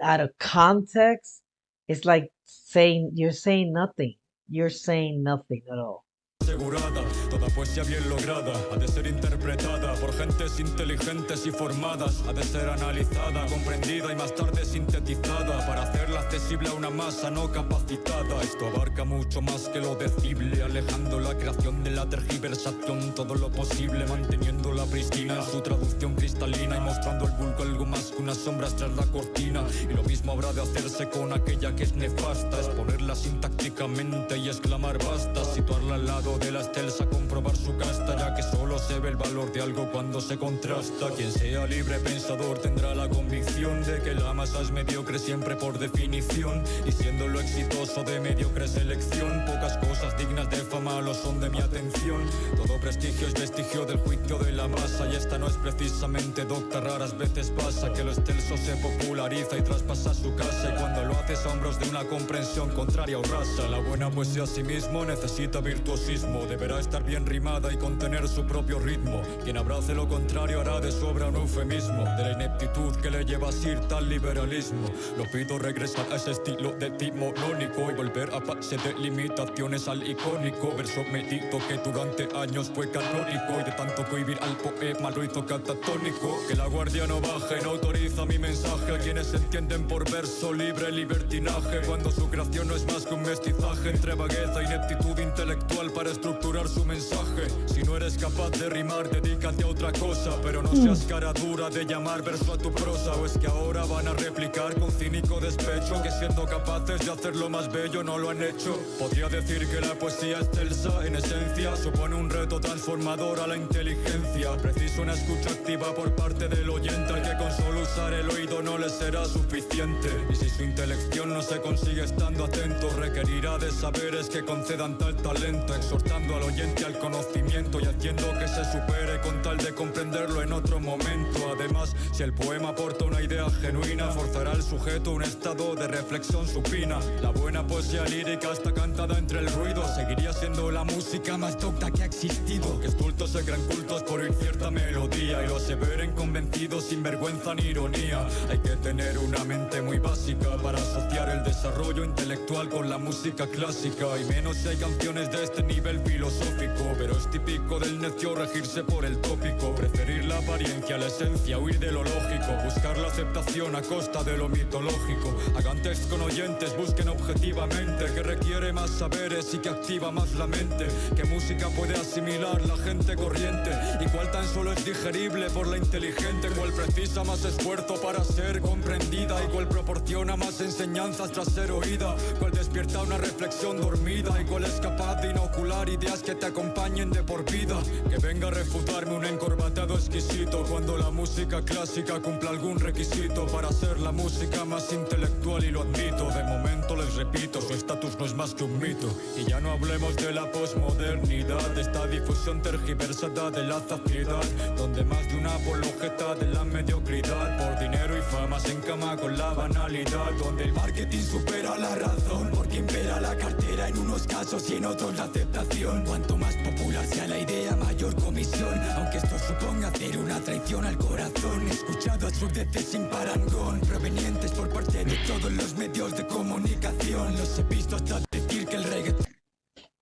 out of context, it's like saying you're saying nothing. You're saying nothing at all. Asegurada, toda poesía bien lograda ha de ser interpretada por gentes inteligentes y formadas, ha de ser analizada, comprendida y más tarde sintetizada para hacerla accesible a una masa no capacitada. Esto abarca mucho más que lo decible, alejando la creación de la tergiversación todo lo posible, manteniéndola pristina en su traducción cristalina y mostrando al vulgo algo más que unas sombras tras la cortina. Y lo mismo habrá de hacerse con aquella que es nefasta, exponerla sintácticamente y exclamar basta, situarla al lado de la excelsa, comprobar su casta, ya que solo se ve el valor de algo cuando se contrasta. Quien sea libre pensador tendrá la convicción de que la masa es mediocre siempre por definición, y siendo lo exitoso de mediocre selección, pocas cosas dignas de fama lo son de mi atención. Todo prestigio es vestigio del juicio de la masa, y esta no es precisamente docta. Raras veces pasa que lo excelso se populariza y traspasa su casa, y cuando lo haces a hombros de una comprensión contraria o rasa. La buena poesía a sí mismo necesita virtuosismo, deberá estar bien rimada y contener su propio ritmo. Quien abrace lo contrario hará de su obra un eufemismo. De la ineptitud que le lleva a ser tal liberalismo, lo pido regresar a ese estilo de timonónico y volver a base de limitaciones al icónico verso medito que durante años fue canónico y de tanto cohibir al poema lo hizo catatónico. Que la guardia no baje, no autoriza mi mensaje a quienes entienden por verso libre libertinaje, cuando su creación no es más que un mestizaje entre vagueza e ineptitud intelectual para estructurar su mensaje. Si no eres capaz de rimar, dedícate a otra cosa, pero no seas cara dura de llamar verso a tu prosa. O es que ahora van a replicar con cínico despecho que siendo capaces de hacerlo más bello no lo han hecho. Podría decir que la poesía excelsa en esencia supone un reto transformador a la inteligencia. Preciso una escucha activa por parte del oyente, al que con solo usar el oído no le será suficiente. Y si su intelección no se consigue estando atento, requerirá de saberes que concedan tal talento, exhortando a los oyente al conocimiento y haciendo que se supere con tal de comprenderlo en otro momento. Además, si el poema aporta una idea genuina, forzará al sujeto a un estado de reflexión supina. La buena poesía lírica está cantada entre el ruido, seguiría siendo la música más docta que ha existido. Que estultos se crean cultos por oír cierta melodía y lo aseveren convencidos sin vergüenza ni ironía. Hay que tener una mente muy básica para asociar el desarrollo intelectual con la música clásica, y menos si hay canciones de este nivel filosófico. Pero es típico del necio regirse por el tópico, preferir la apariencia, la esencia, huir de lo lógico, buscar la aceptación a costa de lo mitológico. Hagan text con oyentes, busquen objetivamente que requiere más saberes y que activa más la mente. ¿Qué música puede asimilar la gente corriente? ¿Y cuál tan solo es digerible por la inteligente? ¿Cuál precisa más esfuerzo para ser comprendida? ¿Y cuál proporciona más enseñanzas tras ser oída? ¿Cuál despierta una reflexión dormida? ¿Y cuál es capaz de inocular ideas que te acompañen de por vida? Que venga a refutarme un encorbatado exquisito cuando la música clásica cumpla algún requisito para ser la música más intelectual, y lo admito. De momento les repito, su estatus no es más que un mito. Y ya no hablemos de la posmodernidad, de esta difusión tergiversada de la zafidad, donde más de una apologeta de la mediocridad por dinero y fama se encama con la banalidad, donde el marketing supera la razón porque impera la cartera en unos casos y en otros la aceptación. Cuanto más popular sea la idea, mayor comisión, aunque esto suponga hacer una traición al corazón. He escuchado absurdeces sin parangón provenientes por parte de todos los medios de comunicación. Los he visto hasta decir que el reggaetón...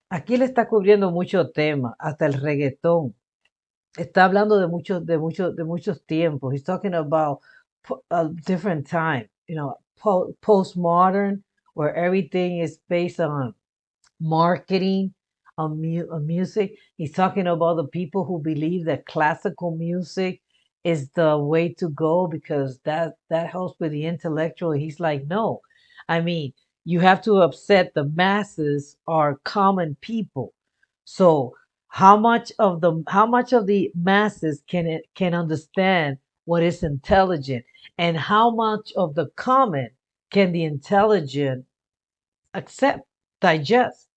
Aquí le está cubriendo mucho tema, hasta el reggaetón. Está hablando de muchos tiempos. He's talking about a different time, postmodern, where everything is based on marketing, on music. He's talking about the people who believe that classical music is the way to go because that helps with the intellectual. He's like, no, I mean, you have to upset the masses are common people. So how much of the masses can understand what is intelligent, and how much of the common can the intelligent accept, digest?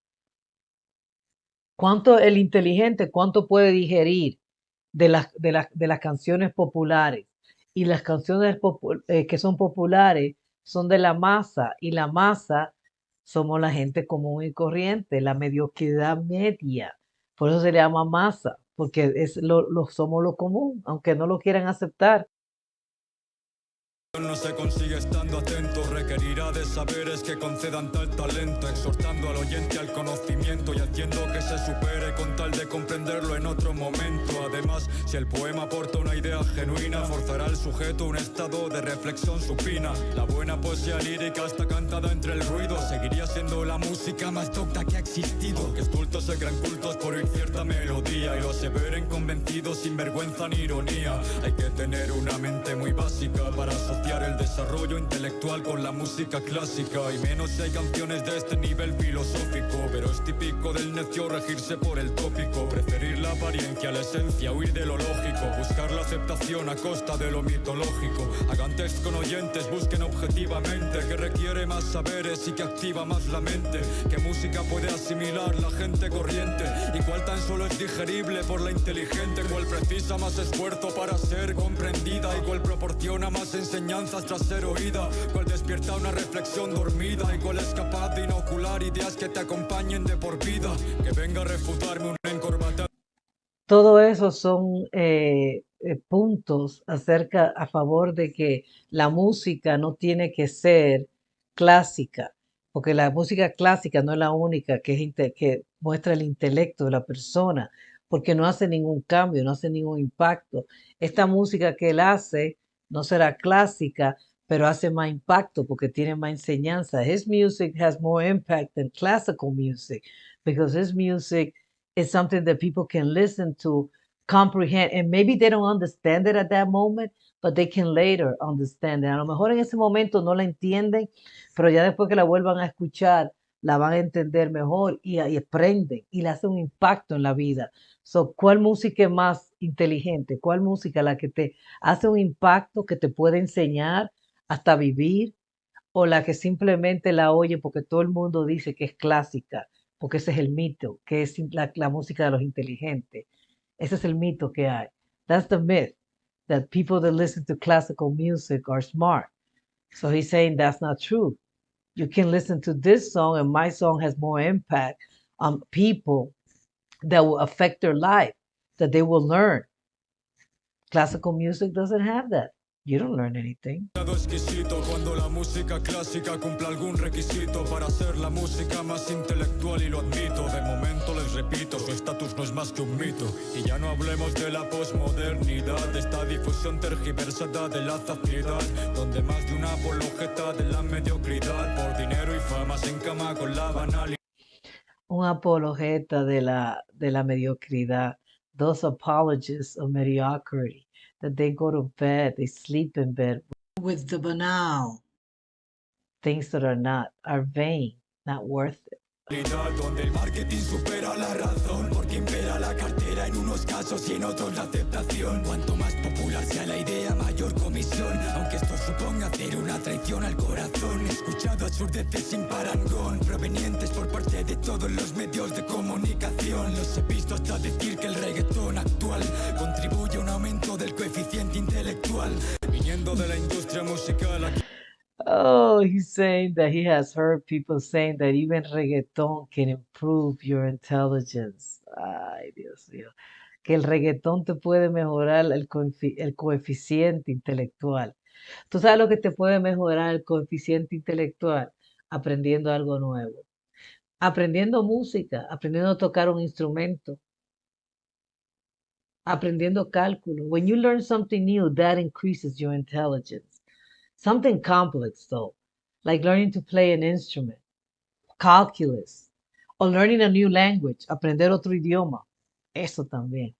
¿Cuánto el inteligente, cuánto puede digerir de las canciones populares? Y las canciones que son populares son de la masa, y la masa somos la gente común y corriente, la mediocridad media. Por eso se le llama masa, porque somos lo común, aunque no lo quieran aceptar. No se consigue estando atento, requerirá de saberes que concedan tal talento, exhortando al oyente al conocimiento y haciendo que se supere con tal de comprenderlo en otro momento. Además, si el poema aporta una idea genuina, forzará al sujeto a un estado de reflexión supina. La buena poesía lírica está cantada entre el ruido, seguiría siendo la música más docta que ha existido. Que estultos se crean cultos por oír cierta melodía y lo aseveren convencidos sin vergüenza ni ironía. Hay que tener una mente muy básica para asociar el desarrollo intelectual con la música clásica, y menos si hay canciones de este nivel filosófico. Pero es típico del necio regirse por el tópico, preferir la apariencia, la esencia, huir de lo lógico, buscar la aceptación a costa de lo mitológico. Hagan text con oyentes, busquen objetivamente que requiere más saberes y que activa más la mente. ¿Qué música puede asimilar la gente corriente? ¿Y cuál tan solo es digerible por la inteligente? ¿Cuál precisa más esfuerzo para ser comprendida? ¿Y cuál proporciona más enseñanzas tras ser oída? ¿Cuál despierta una reflexión dormida? ¿Y cuál es capaz de inocular ideas que te acompañen de por vida? Que venga a refutarme un encorbatado. Todo eso son puntos a favor de que la música no tiene que ser clásica, porque la música clásica no es la única que muestra el intelecto de la persona, porque no hace ningún cambio, no hace ningún impacto. Esta música que él hace no será clásica, pero hace más impacto porque tiene más enseñanza. His music has more impact than classical music because his music is something that people can listen to, comprehend, and maybe they don't understand it at that moment, but they can later understand it. A lo mejor en ese momento no la entienden, pero ya después que la vuelvan a escuchar, la van a entender mejor y aprenden y le hace un impacto en la vida. So, ¿cuál música es más inteligente? ¿Cuál música la que te hace un impacto, que te puede enseñar hasta vivir, o la que simplemente la oye porque todo el mundo dice que es clásica? porque ese es el mito, que es la música de los inteligentes. Ese es el mito que hay. That's the myth, that people that listen to classical music are smart. So he's saying that's not true. You can listen to this song, and my song has more impact on people that will affect their life, that they will learn. Classical music doesn't have that. You don't learn anything. Exquisito cuando la música clásica cumple algún requisito para ser la música más intelectual y lo admito. De momento les repito, su estatus no es más que un mito. Y ya no hablemos de la posmodernidad, de esta difusión tergiversada de la facilidad, donde más de una apologeta de la mediocridad por dinero y fama se encama con la banalidad. Un apologeta de la mediocridad. Those apologists of mediocrity, that they go to bed, they sleep in bed with the banal things that are vain, not worth it. Donde el marketing supera la razón, porque impera la cartera en unos casos y en otros la aceptación. Cuanto más popular sea la idea, mayor comisión, aunque esto suponga hacer una traición al corazón. He escuchado absurdeces sin parangón, provenientes por parte de todos los medios de comunicación. Los he visto hasta decir que el reggaetón actual contribuye a un aumento del coeficiente intelectual, viniendo de la industria musical. Oh, he's saying that he has heard people saying that even reggaeton can improve your intelligence. Ay, Dios mío. Que el reggaetón te puede mejorar el coeficiente intelectual. ¿Tú sabes lo que te puede mejorar el coeficiente intelectual? Aprendiendo algo nuevo. Aprendiendo música, aprendiendo a tocar un instrumento, aprendiendo cálculo. When you learn something new, that increases your intelligence. Something complex, though, like learning to play an instrument, calculus, or learning a new language, aprender otro idioma. Eso también.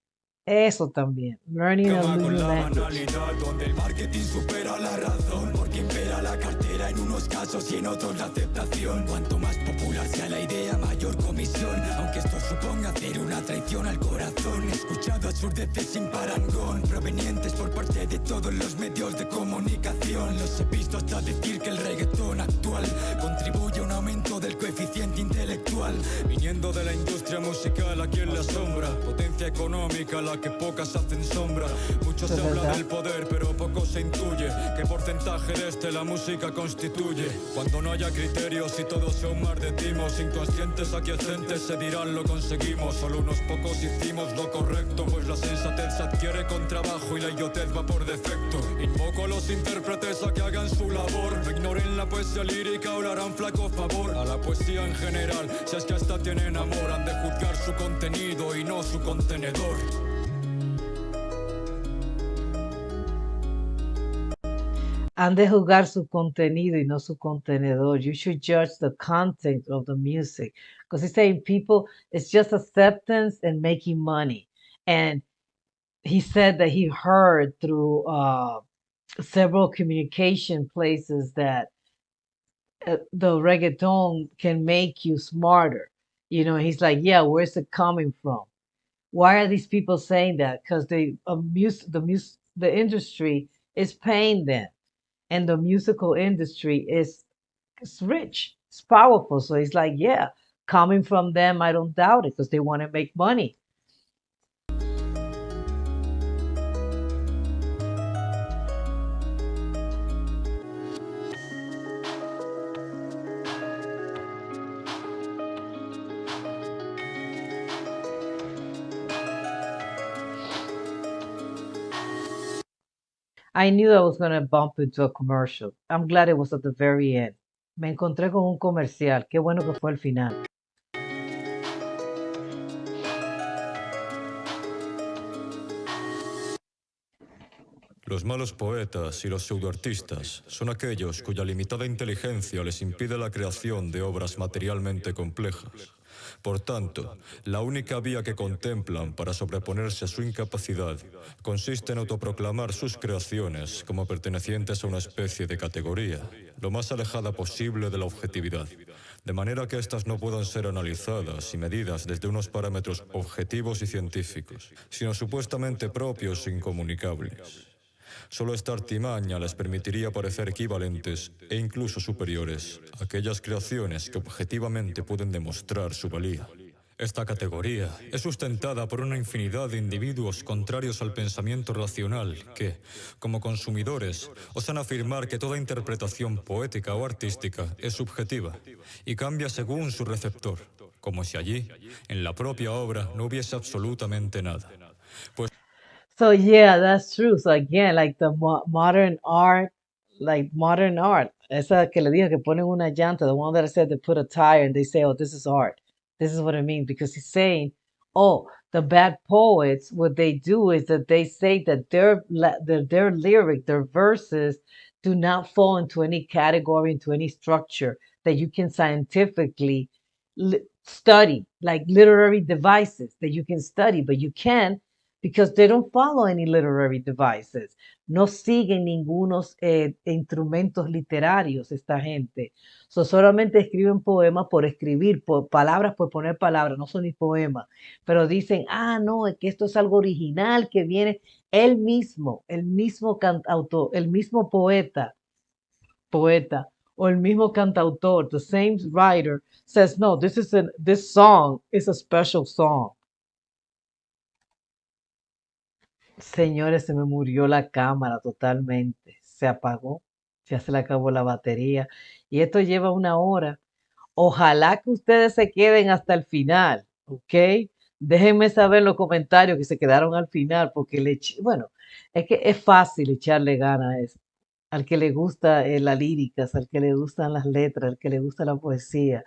Eso también. Learning a new language. Donde el marketing supera la razón, porque impera la cartera en unos casos y en otros la aceptación. Cuanto más popular sea la idea, mayor comisión, aunque esto suponga hacer una traición al corazón. He escuchado absurdeces sin parangón, provenientes por parte de todos los medios de comunicación. Los he visto hasta decir que el reggaetón actual contribuye a un aumento del coeficiente intelectual, viniendo de la industria musical aquí en la sombra. Potencia económica la que pocas hacen sombra. Mucho se habla del poder, pero poco se intuye qué porcentaje de este la música constituye. Cuando no haya criterios y todo sea un mar de timos, inconscientes aquiescentes se dirán lo conseguimos. Solo unos pocos hicimos lo correcto, pues la sensatez se adquiere con trabajo y la idiotez va por defecto. Invoco a los intérpretes a que hagan su labor, no ignoren la poesía lírica o le harán flaco favor a la poesía en general. Si es que hasta tienen amor, han de juzgar su contenido y no su contenedor. Han de juzgar su contenido y no su contenedor. You should judge the content of the music. Because he's saying people, it's just acceptance and making money. And he said that he heard through several communication places that the reggaeton can make you smarter. You know, he's like, yeah, where's it coming from? Why are these people saying that? Because the industry is paying them. And the musical industry is rich, it's powerful. So he's like, yeah, coming from them, I don't doubt it, because they want to make money. I knew I was going to bump into a commercial. I'm glad it was at the very end. Me encontré con un comercial. Qué bueno que fue al final. Los malos poetas y los pseudoartistas son aquellos cuya limitada inteligencia les impide la creación de obras materialmente complejas. Por tanto, la única vía que contemplan para sobreponerse a su incapacidad consiste en autoproclamar sus creaciones como pertenecientes a una especie de categoría, lo más alejada posible de la objetividad, de manera que éstas no puedan ser analizadas y medidas desde unos parámetros objetivos y científicos, sino supuestamente propios e incomunicables. Solo esta artimaña les permitiría parecer equivalentes e incluso superiores a aquellas creaciones que objetivamente pueden demostrar su valía. Esta categoría es sustentada por una infinidad de individuos contrarios al pensamiento racional que, como consumidores, osan afirmar que toda interpretación poética o artística es subjetiva y cambia según su receptor, como si allí, en la propia obra, no hubiese absolutamente nada. Pues So yeah, that's true. So again, like the modern art, like modern art, esa que le dije que ponen una llanta, the one that I said they put a tire and they say, oh, this is art. This is what it means because he's saying, oh, the bad poets, what they do is that they say that their lyric, their verses do not fall into any category, into any structure that you can scientifically study, like literary devices that you can study, but you can because they don't follow any literary devices. No siguen ningunos instrumentos literarios esta gente. So, solamente escriben poemas por escribir, por palabras por poner palabras, no son ni poemas. Pero dicen, ah, no, es que esto es algo original que viene el mismo cantautor, el mismo poeta, o el mismo cantautor, the same writer says, no, this song is a special song. Señores, se me murió la cámara totalmente. Se apagó. Ya se le acabó la batería. Y esto lleva una hora. Ojalá que ustedes se queden hasta el final, ¿ok? Déjenme saber en los comentarios que se quedaron al final, porque bueno, es que es fácil echarle ganas a eso. Al que le gusta la lírica, al que le gustan las letras, al que le gusta la poesía,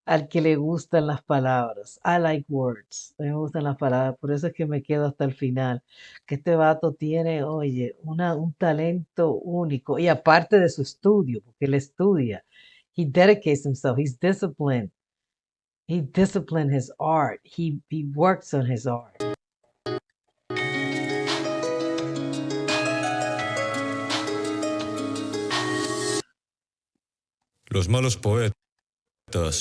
al que le gustan las palabras. I like words. A mí me gustan las palabras. Por eso es que me quedo hasta el final. Que este vato tiene, oye, un talento único. Y aparte de su estudio, porque él estudia. He dedicates himself. He's disciplined. He disciplined his art. He works on his art. los malos poetas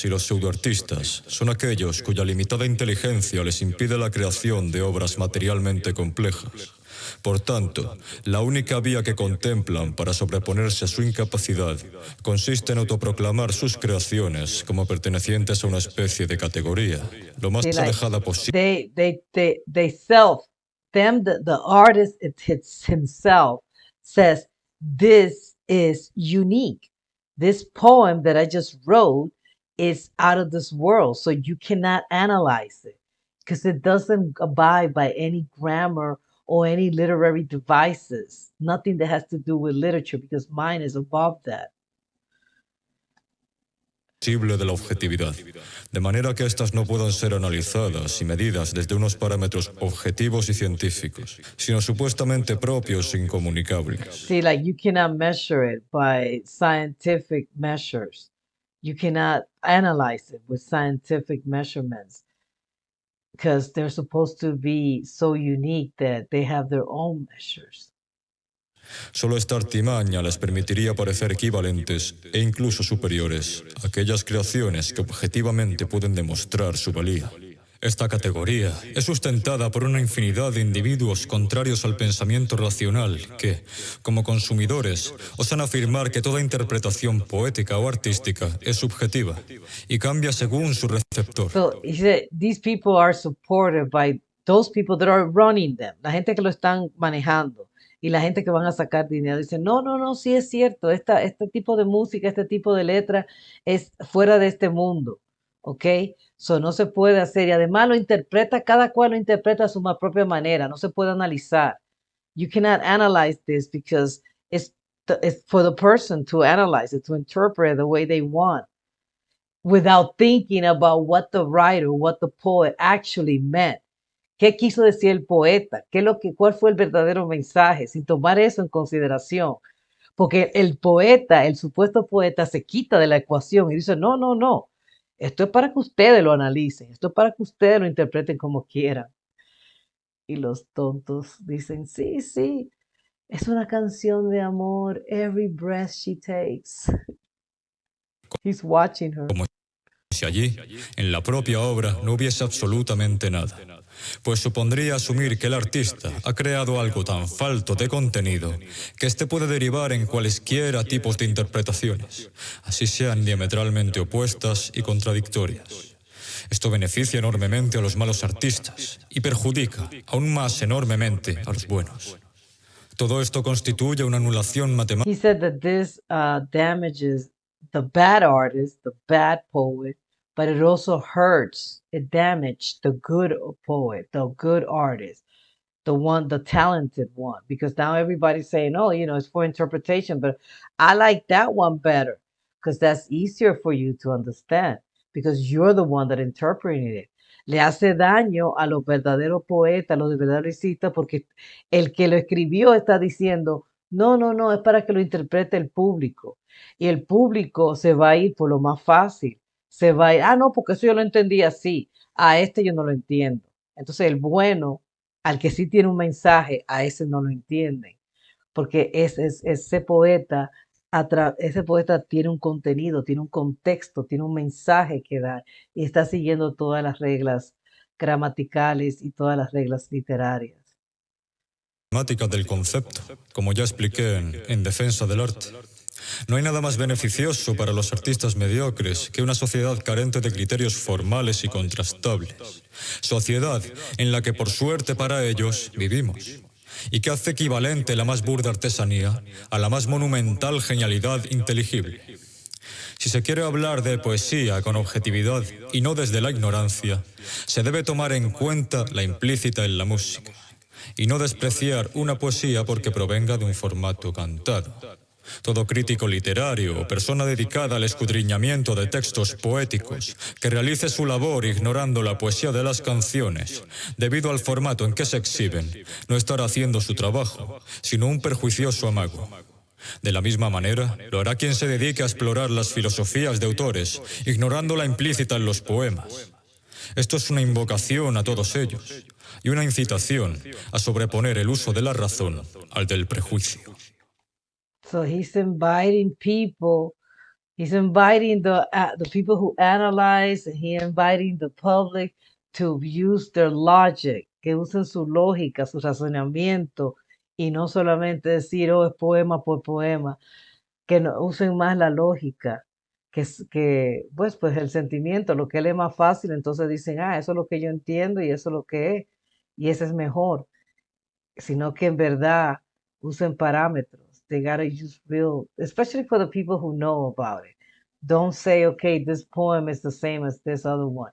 y los pseudoartistas son aquellos cuya limitada inteligencia les impide la creación de obras materialmente complejas. Por tanto, la única vía que contemplan para sobreponerse a su incapacidad consiste en autoproclamar sus creaciones como pertenecientes a una especie de categoría, lo más alejada posible. The artist himself says, this is unique. This poem that I just wrote is out of this world, so you cannot analyze it because it doesn't abide by any grammar or any literary devices, nothing that has to do with literature, because mine is above that. De la objetividad, de manera que éstas no puedan ser analizadas y medidas desde unos parámetros objetivos y científicos, sino supuestamente propios e incomunicables. See, like you cannot measure it by scientific measures. You cannot analyze it with scientific measurements because they're supposed to be so unique that they have their own measures. Solo esta artimaña les permitiría parecer equivalentes e incluso superiores a aquellas creaciones que objetivamente pueden demostrar su valía. Esta categoría es sustentada por una infinidad de individuos contrarios al pensamiento racional que, como consumidores, osan afirmar que toda interpretación poética o artística es subjetiva y cambia según su receptor. So he said, these people are supported by those people that are running them, la gente que lo están manejando. Y la gente que van a sacar dinero dice, no, sí es cierto, este tipo de música, este tipo de letra es fuera de este mundo, ¿ok? So no se puede hacer y además cada cual lo interpreta a su propia manera, no se puede analizar. You cannot analyze this because it's for the person to analyze it, to interpret it the way they want without thinking about what the writer, what the poet actually meant. ¿Qué quiso decir el poeta? ¿Cuál fue el verdadero mensaje? Sin tomar eso en consideración. Porque el poeta, el supuesto poeta, se quita de la ecuación y dice, no. Esto es para que ustedes lo analicen. Esto es para que ustedes lo interpreten como quieran. Y los tontos dicen, sí, es una canción de amor. Every breath she takes. He's watching her. Como si allí, en la propia obra, no hubiese absolutamente nada. Pues supondría asumir que el artista ha creado algo tan falto de contenido que éste puede derivar en cualesquiera tipos de interpretaciones, así sean diametralmente opuestas y contradictorias. Esto beneficia enormemente a los malos artistas y perjudica aún más enormemente a los buenos. Todo esto constituye una anulación matemática. He said that this damages the bad artist, the bad poet, but it also hurts. It damaged the good poet, the good artist, the talented one, because now everybody's saying, oh, it's for interpretation, but I like that one better because that's easier for you to understand because you're the one that interpreted it. Le hace daño a los verdaderos poetas, a los verdaderos artistas, porque el que lo escribió está diciendo, no, no, no, es para que lo interprete el público. Y el público se va a ir por lo más fácil. Se va a ir, no, porque eso yo lo entendí así. A este yo no lo entiendo. Entonces el bueno, al que sí tiene un mensaje, a ese no lo entienden. Porque ese poeta ese poeta tiene un contenido, tiene un contexto, tiene un mensaje que dar y está siguiendo todas las reglas gramaticales y todas las reglas literarias. Del concepto, como ya expliqué en Defensa del Arte. No hay nada más beneficioso para los artistas mediocres que una sociedad carente de criterios formales y contrastables. Sociedad en la que, por suerte para ellos, vivimos. Y que hace equivalente la más burda artesanía a la más monumental genialidad inteligible. Si se quiere hablar de poesía con objetividad y no desde la ignorancia, se debe tomar en cuenta la implícita en la música y no despreciar una poesía porque provenga de un formato cantado. Todo crítico literario o persona dedicada al escudriñamiento de textos poéticos que realice su labor ignorando la poesía de las canciones, debido al formato en que se exhiben, no estará haciendo su trabajo, sino un perjuicioso amago. De la misma manera, lo hará quien se dedique a explorar las filosofías de autores, ignorando la implícita en los poemas. Esto es una invocación a todos ellos y una incitación a sobreponer el uso de la razón al del prejuicio. So he's inviting people. He's inviting the people who analyze, and he's inviting the public to use their logic, que usen su lógica, su razonamiento, y no solamente decir, oh, es poema por poema, que no, usen más la lógica, pues el sentimiento, lo que él es más fácil, entonces dicen, eso es lo que yo entiendo y eso es lo que es, y ese es mejor, sino que en verdad usen parámetros. They gotta use real, especially for the people who know about it. Don't say, okay, this poem is the same as this other one.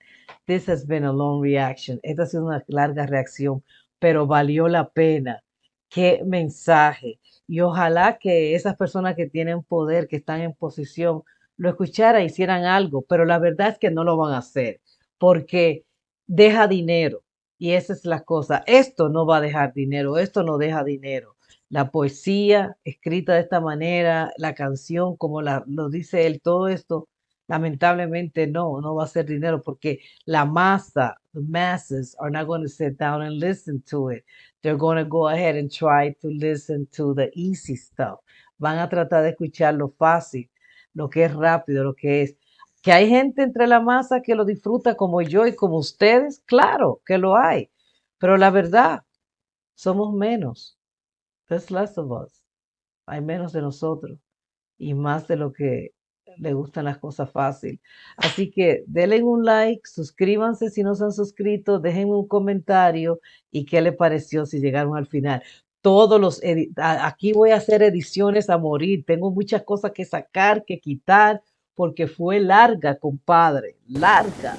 This has been a long reaction. Esta ha sido una larga reacción, pero valió la pena. Qué mensaje. Y ojalá que esas personas que tienen poder, que están en posición, lo escucharan, hicieran algo, pero la verdad es que no lo van a hacer, porque deja dinero. Y esa es la cosa. Esto no va a dejar dinero, esto no deja dinero. La poesía escrita de esta manera, la canción como lo dice él, todo esto, lamentablemente no va a ser dinero porque la masa, the masses are not going to sit down and listen to it. They're going to go ahead and try to listen to the easy stuff. Van a tratar de escuchar lo fácil, lo que es rápido, lo que es. Que hay gente entre la masa que lo disfruta como yo y como ustedes, claro que lo hay. Pero la verdad, somos menos. There's less of us. Hay menos de nosotros y más de lo que le gustan las cosas fácil. Así que denle un like, suscríbanse si no se han suscrito, déjenme un comentario y qué les pareció si llegaron al final. Aquí voy a hacer ediciones a morir. Tengo muchas cosas que sacar, que quitar, porque fue larga, compadre, larga.